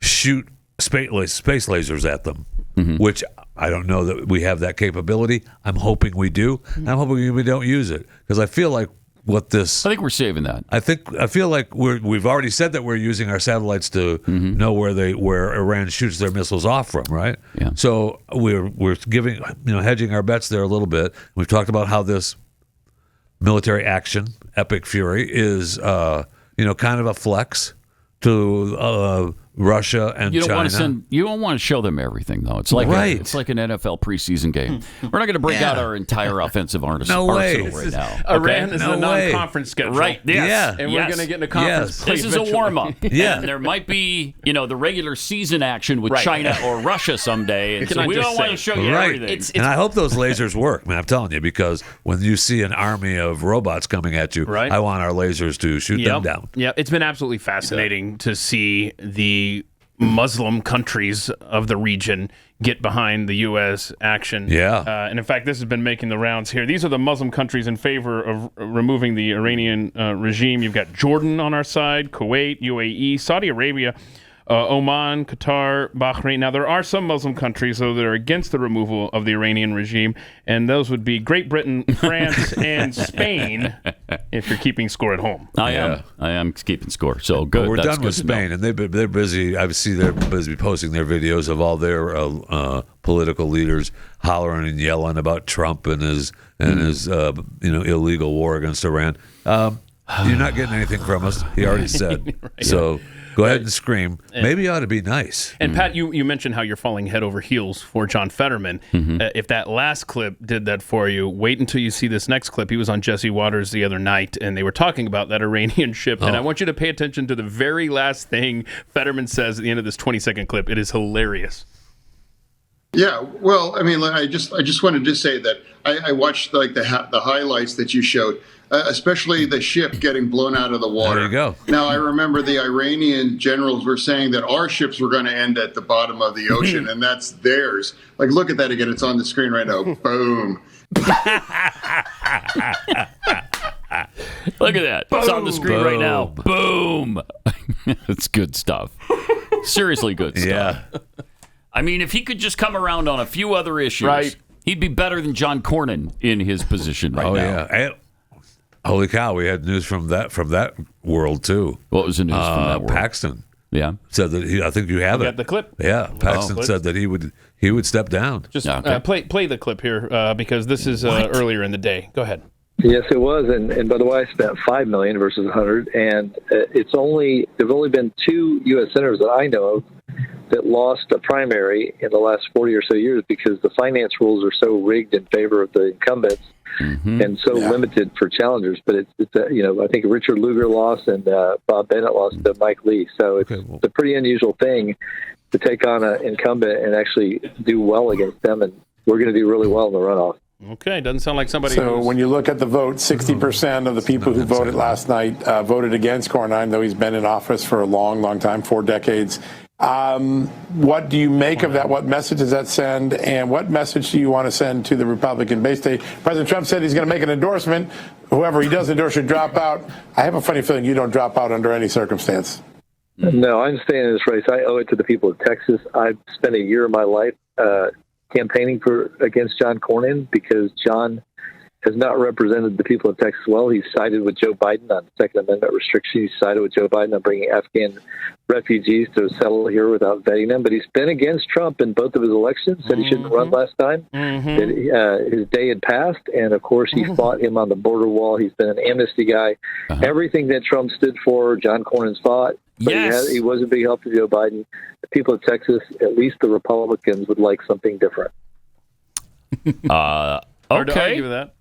shoot space lasers at them, which I don't know that we have that capability. I'm hoping we do. I'm hoping we don't use it because I feel like I think we're saving that. I feel like we've already said that we're using our satellites to know where Iran shoots their missiles off from, right? Yeah. So we're giving hedging our bets there a little bit. We've talked about how this military action, Epic Fury, is kind of a flex to Russia and China. You don't want to show them everything, though. It's like it's like an NFL preseason game. We're not going to break out our entire offensive arsenal right now. Iran is a non-conference schedule. Right. Yes. Yeah. And we're going to get in a conference play This is eventually. a warm-up. Yeah. And there might be, the regular season action with China or Russia someday. And so we don't want to show you everything. And I hope those lasers work, man. I'm telling you, because when you see an army of robots coming at you, I want our lasers to shoot them down. Yeah, it's been absolutely fascinating to see the Muslim countries of the region get behind the U.S. action. Yeah. And in fact, this has been making the rounds here. These are the Muslim countries in favor of removing the Iranian regime. You've got Jordan on our side, Kuwait, UAE, Saudi Arabia, Oman, Qatar, Bahrain. Now, there are some Muslim countries, though, that are against the removal of the Iranian regime, and those would be Great Britain, France, and Spain, if you're keeping score at home. I am keeping score. So good. But we're That's done with Spain, and they're busy. I see they're busy posting their videos of all their political leaders hollering and yelling about Trump and his illegal war against Iran. You're not getting anything from us. He already said. Right. So go ahead and scream. Maybe you ought to be nice. And Pat, you mentioned how you're falling head over heels for John Fetterman. If that last clip did that for you, wait until you see this next clip. He was on Jesse Waters the other night, and they were talking about that Iranian ship. And I want you to pay attention to the very last thing Fetterman says at the end of this 20-second clip. It is hilarious. Yeah, well, I mean, I just wanted to say that I watched like the highlights that you showed, especially the ship getting blown out of the water. There you go. Now, I remember the Iranian generals were saying that our ships were going to end at the bottom of the ocean, and that's theirs. Like, look at that again. It's on the screen right now. Boom. Look at that. It's on the screen right now. Boom. It's good stuff. Seriously good stuff. Yeah. I mean, if he could just come around on a few other issues, he'd be better than John Cornyn in his position right now. Yeah. And, holy cow, we had news from that world too. What was the news from that world? Paxton. Yeah. Said that I think you have it. Got the clip? Yeah. Paxton said that he would step down. Just play the clip here because this is earlier in the day. Go ahead. Yes, it was, and by the way, I spent $5 million versus $100, and there've only been 2 U.S. senators that I know of that lost a primary in the last 40 or so years because the finance rules are so rigged in favor of the incumbents and so limited for challengers. But it's I think Richard Lugar lost and Bob Bennett lost to Mike Lee, so it's a pretty unusual thing to take on an incumbent and actually do well against them, and we're going to do really well in the runoff. Okay, doesn't sound like somebody. So when you look at the vote, 60% of the people who voted last night voted against Cornyn, though he's been in office for a long, long time, 4 decades. What do you make of that? What message does that send? And what message do you want to send to the Republican base? President Trump said he's going to make an endorsement. Whoever he does endorse should drop out. I have a funny feeling you don't drop out under any circumstance. No, I'm staying in this race. I owe it to the people of Texas. I've spent a year of my life campaigning against John Cornyn because John has not represented the people of Texas well. He's sided with Joe Biden on Second Amendment restrictions. He's sided with Joe Biden on bringing Afghan refugees to settle here without vetting them. But he's been against Trump in both of his elections, said he shouldn't run last time. That his day had passed. And, of course, he fought him on the border wall. He's been an amnesty guy. Everything that Trump stood for, John Cornyn's fought. But he was a big help to Joe Biden. The people of Texas, at least the Republicans, would like something different. Hard to argue with that.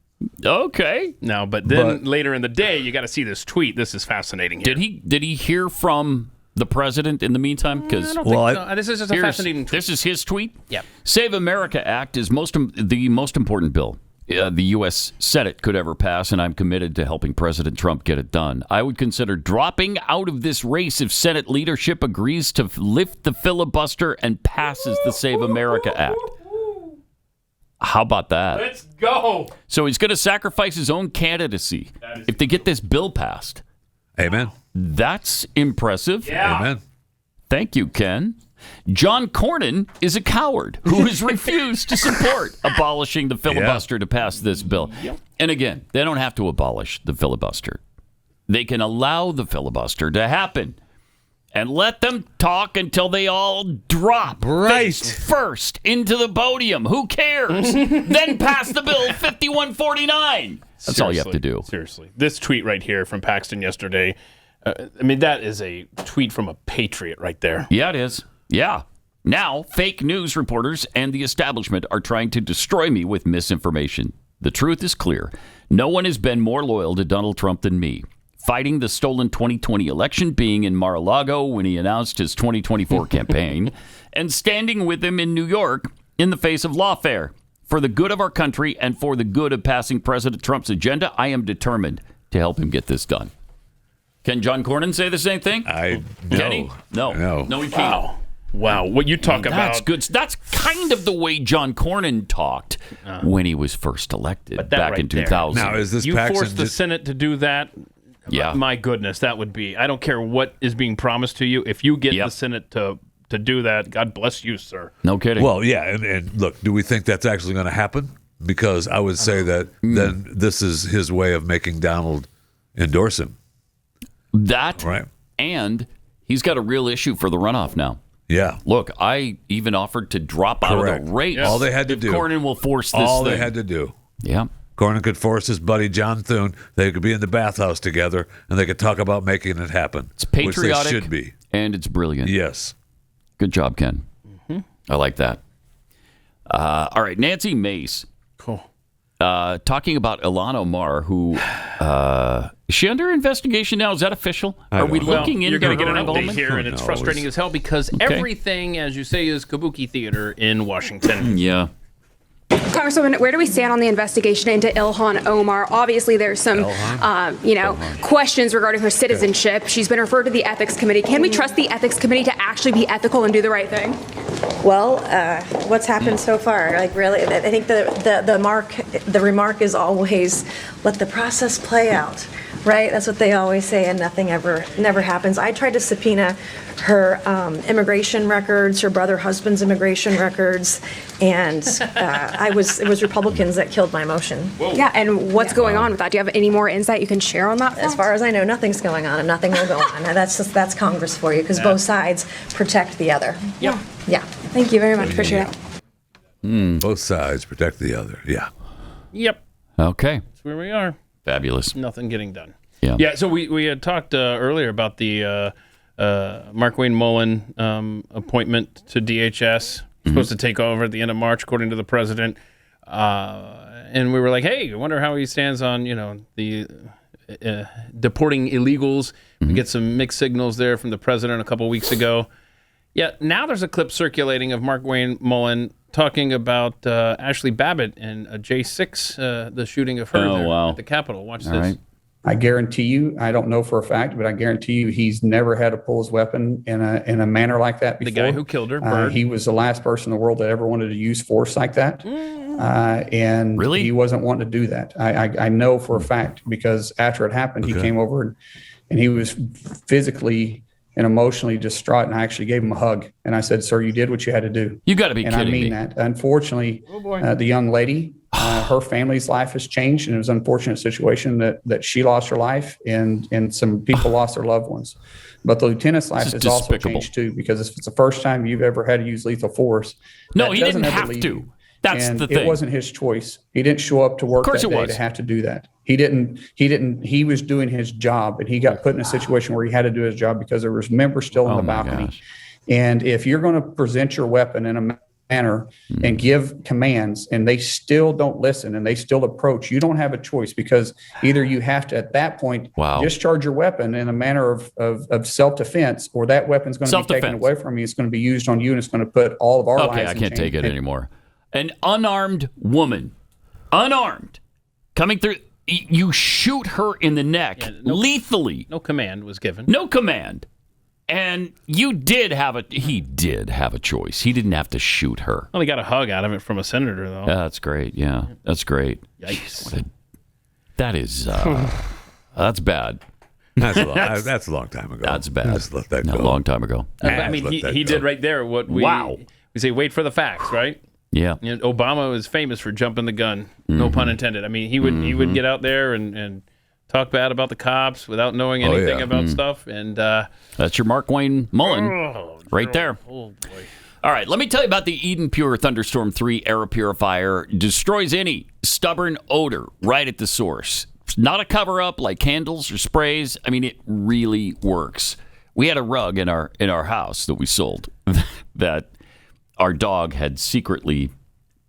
Okay. No, but then later in the day, you got to see this tweet. This is fascinating. Did he hear from the president in the meantime? Because this is just a fascinating tweet. This is his tweet. Yeah. Save America Act is the most important bill the U.S. Senate could ever pass, and I'm committed to helping President Trump get it done. I would consider dropping out of this race if Senate leadership agrees to lift the filibuster and passes the Save America Act. How about that? Let's go. So he's going to sacrifice his own candidacy if they get this bill passed. Amen. That's impressive. Yeah. Amen. Thank you, Ken. John Cornyn is a coward who has refused to support abolishing the filibuster to pass this bill. And again, they don't have to abolish the filibuster. They can allow the filibuster to happen and let them talk until they all drop face first into the podium. Who cares? Then pass the bill 5149. That's all you have to do. Seriously. This tweet right here from Paxton yesterday, that is a tweet from a patriot right there. Yeah, it is. Yeah. Now, fake news reporters and the establishment are trying to destroy me with misinformation. The truth is clear. No one has been more loyal to Donald Trump than me. Fighting the stolen 2020 election, being in Mar-a-Lago when he announced his 2024 campaign, and standing with him in New York in the face of lawfare. For the good of our country and for the good of passing President Trump's agenda, I am determined to help him get this done. Can John Cornyn say the same thing? No. Can he? No, he can't. Wow. Wow, what you talk about. That's good. That's kind of the way John Cornyn talked when he was first elected back in 2000. Now, is this you Paxton force the Senate to do that? Yeah. My goodness, that would be. I don't care what is being promised to you. If you get the Senate to do that, God bless you, sir. No kidding. Well, yeah, and look, do we think that's actually going to happen? Because I would say that then this is his way of making Donald endorse him. That, right? And he's got a real issue for the runoff now. Yeah. Look, I even offered to drop out of the race. All they had to if do. Cornyn will force this All thing. they had to do. Yeah. Cornyn could force his buddy John Thune. They could be in the bathhouse together, and they could talk about making it happen. It's patriotic. Which they should be. And it's brilliant. Yes. Good job, Ken. I like that. All right, Nancy Mace. Cool. Talking about Ilhan Omar, who is she under investigation now? Is that official? Are we looking into You're going to her get an update involvement? here, and it's frustrating as hell because Okay. everything, as you say, is kabuki theater in Washington. Yeah. Congresswoman, where do we stand on the investigation into Ilhan Omar? Obviously, there's some, questions regarding her citizenship. She's been referred to the Ethics Committee. Can we trust the Ethics Committee to actually be ethical and do the right thing? Well, what's happened so far? Like, really, I think the remark is always let the process play out, right? That's what they always say, and nothing never happens. I tried to subpoena her immigration records, her brother husband's immigration records, and it was Republicans that killed my motion. Yeah, and what's going on with that? Do you have any more insight you can share on that? As far as I know, nothing's going on, and nothing will go on. And that's Congress for you, because both sides protect the other. Yeah. Yeah. Thank you very much. Appreciate it. Both sides protect the other. Yeah. Yep. Okay. That's where we are. Fabulous. Nothing getting done. Yeah. Yeah, so we had talked earlier about the Markwayne Mullin appointment to DHS. Supposed to take over at the end of March, according to the president. And we were like, hey, I wonder how he stands on, the deporting illegals. We get some mixed signals there from the president a couple weeks ago. Yeah, now there's a clip circulating of Markwayne Mullin talking about Ashley Babbitt and J6, the shooting of her at the Capitol. Watch this. Right. I guarantee you, I don't know for a fact, but I guarantee you he's never had to pull his weapon in a manner like that before. The guy who killed her, Bird. He was the last person in the world that ever wanted to use force like that. And Really? he wasn't wanting to do that. I know for a fact because after it happened, he came over and he was physically and emotionally distraught. And I actually gave him a hug. And I said, sir, you did what you had to do. You got to be and kidding I mean me. that. Unfortunately, the young lady, her family's life has changed, and it was an unfortunate situation that she lost her life and some people lost their loved ones. But the lieutenant's life has also changed too, because if it's the first time you've ever had to use lethal force, No, he doesn't didn't ever have leave to. you. That's And the thing. It wasn't his choice. He didn't show up to work Of course that it day was. to have to do that. He didn't. He was doing his job, and he got put in a situation where he had to do his job because there was members still on the balcony. And if you're going to present your weapon in a manner and give commands and they still don't listen and they still approach, you don't have a choice, because either you have to at that point discharge your weapon in a manner of self-defense, or that weapon's going to be taken away from you. It's going to be used on you, and it's going to put all of our lives Okay, I in can't take it change. anymore. An unarmed woman, coming through, you shoot her in the neck lethally. No command was given. No command. And he did have a choice. He didn't have to shoot her. Well, he got a hug out of it from a senator, though. Yeah, that's great. Yeah, that's great. Yikes. That is, that's bad. That's a long time ago. That's bad. Just let that No, go. a long time ago. I mean, he did right there what we say, wait for the facts, right? Yeah. You know, Obama was famous for jumping the gun. No pun intended. I mean, he would get out there and talk bad about the cops without knowing anything about stuff. And that's your Markwayne Mullin right there. Oh, boy. All right, let me tell you about the Eden Pure Thunderstorm 3 air purifier. Destroys any stubborn odor right at the source. It's not a cover-up like candles or sprays. I mean, it really works. We had a rug in our house that we sold that our dog had secretly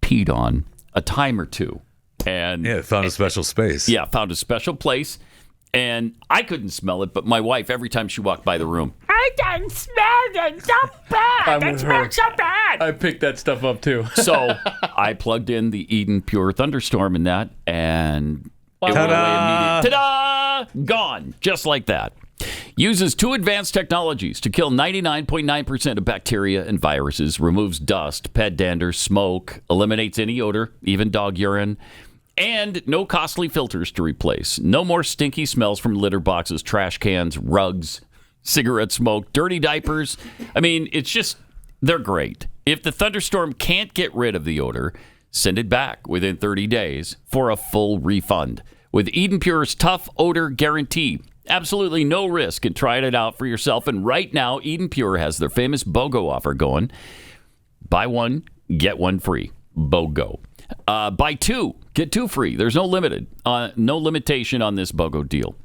peed on a time or two. And it found a special space. Yeah, found a special place. And I couldn't smell it, but my wife, every time she walked by the room, I don't smell it so bad. It smells so bad. I picked that stuff up, too. So I plugged in the Eden Pure Thunderstorm in that, and it went away immediately. Ta-da! Gone. Just like that. Uses 2 advanced technologies to kill 99.9% of bacteria and viruses, removes dust, pet dander, smoke, eliminates any odor, even dog urine, and no costly filters to replace. No more stinky smells from litter boxes, trash cans, rugs, cigarette smoke, dirty diapers. I mean, it's just, they're great. If the thunderstorm can't get rid of the odor, send it back within 30 days for a full refund. With Eden Pure's tough odor guarantee. Absolutely no risk in trying it out for yourself. And right now, Eden Pure has their famous BOGO offer going. Buy one, get one free. BOGO. Buy 2, get 2 free. There's no limitation on this BOGO deal.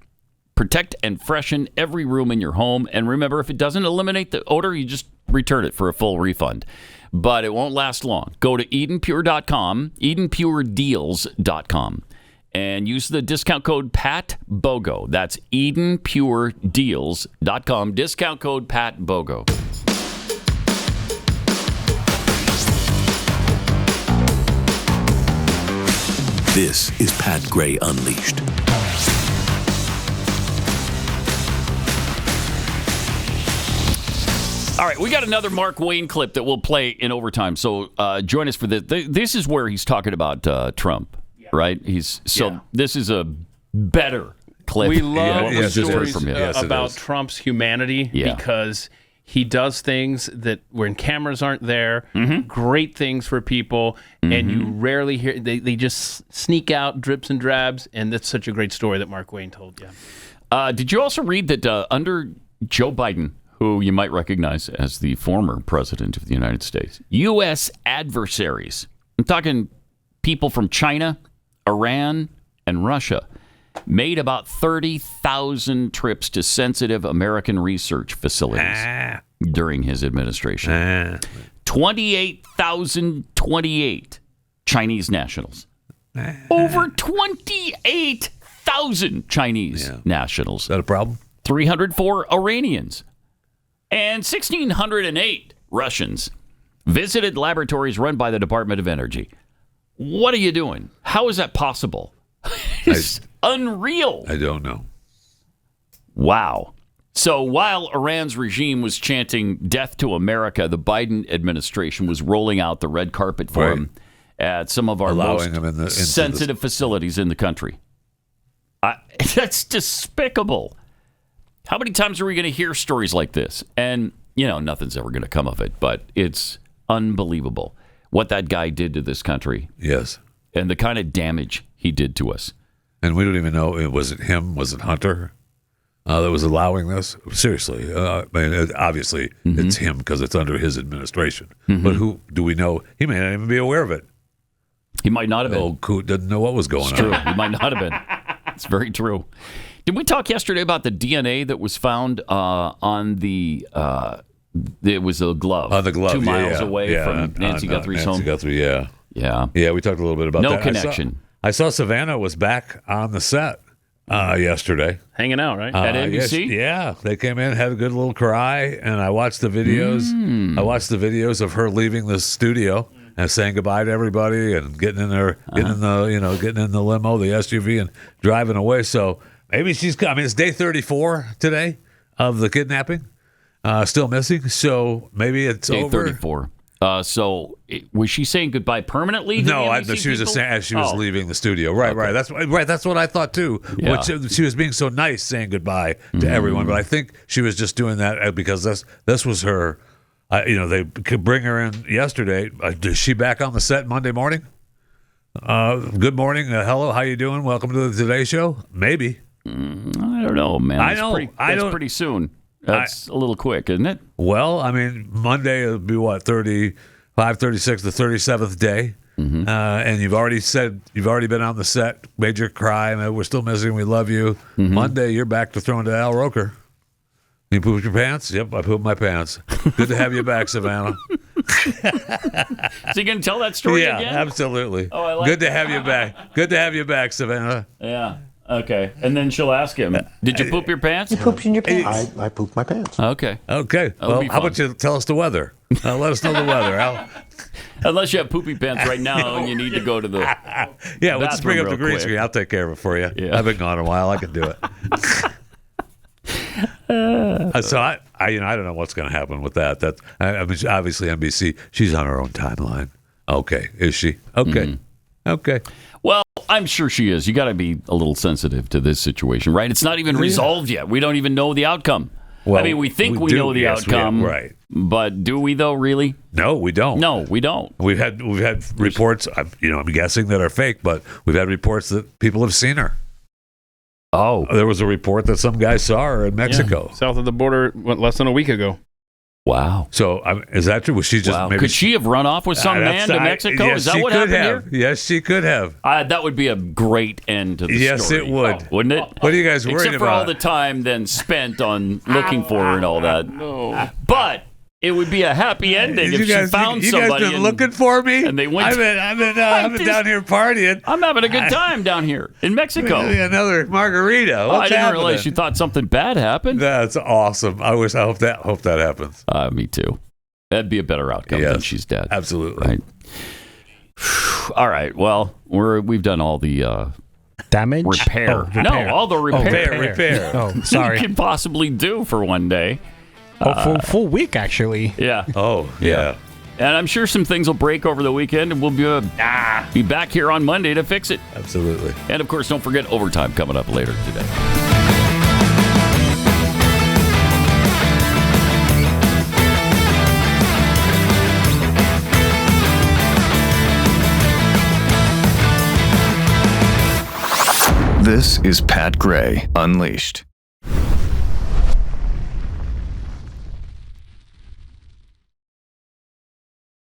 Protect and freshen every room in your home. And remember, if it doesn't eliminate the odor, you just return it for a full refund. But it won't last long. Go to EdenPure.com, EdenPureDeals.com. And use the discount code PATBOGO. That's EdenPureDeals.com. Discount code PATBOGO. This is Pat Gray Unleashed. All right, we got another Markwayne clip that we'll play in overtime. So join us for this. This is where he's talking about Trump. Right? This is a better clip. We love the stories from him. about Trump's humanity because he does things that when cameras aren't there, great things for people, and you rarely hear. They just sneak out drips and drabs, and that's such a great story that Markwayne told you. Did you also read that under Joe Biden, who you might recognize as the former president of the United States, U.S. adversaries, I'm talking people from China, Iran, and Russia, made about 30,000 trips to sensitive American research facilities during his administration. 28,028 Chinese nationals. Over 28,000 Chinese nationals. Is that a problem? 304 Iranians. And 1,608 Russians visited laboratories run by the Department of Energy. What are you doing? How is that possible? It's unreal. I don't know. Wow. So while Iran's regime was chanting death to America, the Biden administration was rolling out the red carpet for him at some of our most sensitive facilities in the country. That's despicable. How many times are we going to hear stories like this? And, nothing's ever going to come of it, but it's unbelievable what that guy did to this country. Yes. And the kind of damage he did to us. And we don't even know, was it him? Was it Hunter that was allowing this? Seriously. Obviously, it's him because it's under his administration. But who do we know? He may not even be aware of it. He might not have been. Oh, who didn't know what was going on. True. He might not have been. It's very true. Did we talk yesterday about the DNA that was found on the... it was a glove. On the glove, 2 miles away from Nancy Guthrie's home. Nancy Guthrie, yeah. Yeah. Yeah, we talked a little bit about that. No connection. I saw Savannah was back on the set yesterday. Hanging out, right? At NBC? Yeah. They came in, had a good little cry, and I watched the videos. I watched the videos of her leaving the studio and saying goodbye to everybody and getting in there, getting in the limo, the SUV, and driving away. So maybe it's day 34 today of the kidnapping. Still missing, so maybe it's day over. 34. So was she saying goodbye permanently? No, she was just saying as she was leaving the studio. Right. That's what I thought too. Yeah. She was being so nice, saying goodbye to everyone. But I think she was just doing that because this was her. They could bring her in yesterday. Is she back on the set Monday morning? Good morning, hello, how you doing? Welcome to the Today Show. Maybe. I don't know, man. That's pretty soon. That's a little quick, isn't it? Well, I mean, Monday will be what, 35, 36, the 37th day. And you've already been on the set, made your cry, and we're still missing, we love you. Monday, you're back to throwing to Al Roker. You pooped your pants? Yep, I pooped my pants. Good to have you back, Savannah. Is he going to tell that story again? Yeah, absolutely. Oh, I like Good to have you back. Good to have you back, Savannah. Yeah. Okay, and then she'll ask him, did you poop your pants? You pooped in your pants. I pooped my pants. Okay. Well, how about you tell us the weather? Let us know the weather, Al. Unless you have poopy pants right now and you need to go to the let's just bring up the green screen. I'll take care of it for you. Yeah. I've been gone a while. I can do it. So I don't know what's going to happen with that. I mean, obviously NBC. She's on her own timeline. Okay, is she? Okay, okay. Well, I'm sure she is. You got to be a little sensitive to this situation, right? It's not even resolved yet. We don't even know the outcome. Well, I mean, we think we know the outcome, right? But do we though? Really? No, we don't. No, we don't. We've had reports. I'm guessing that are fake, but we've had reports that people have seen her. Oh, there was a report that some guy saw her in Mexico, south of the border, less than a week ago. Wow. So is that true? Was she just maybe? Could she have run off with some man to Mexico? Yes, is that what happened here? Yes, she could have. That would be a great end to the story. Yes, it would. Wouldn't it? What are you guys worried about? Except for all the time then spent on looking for her and all that. No. But it would be a happy ending if she found you somebody. You guys been looking for me? And they went. I've been down here partying. I'm having a good time down here in Mexico. Another margarita. I didn't realize you thought something bad happened. That's awesome. I hope that happens. Me too. That'd be a better outcome than she's dead. Absolutely. Right. All right. Well, we've done all the damage, repair. No, all the repair. Repair. Oh, sorry. You can possibly do for one day. For a full week, actually. Yeah. Oh, yeah. And I'm sure some things will break over the weekend, and we'll be back here on Monday to fix it. Absolutely. And of course, don't forget overtime coming up later today. This is Pat Gray Unleashed.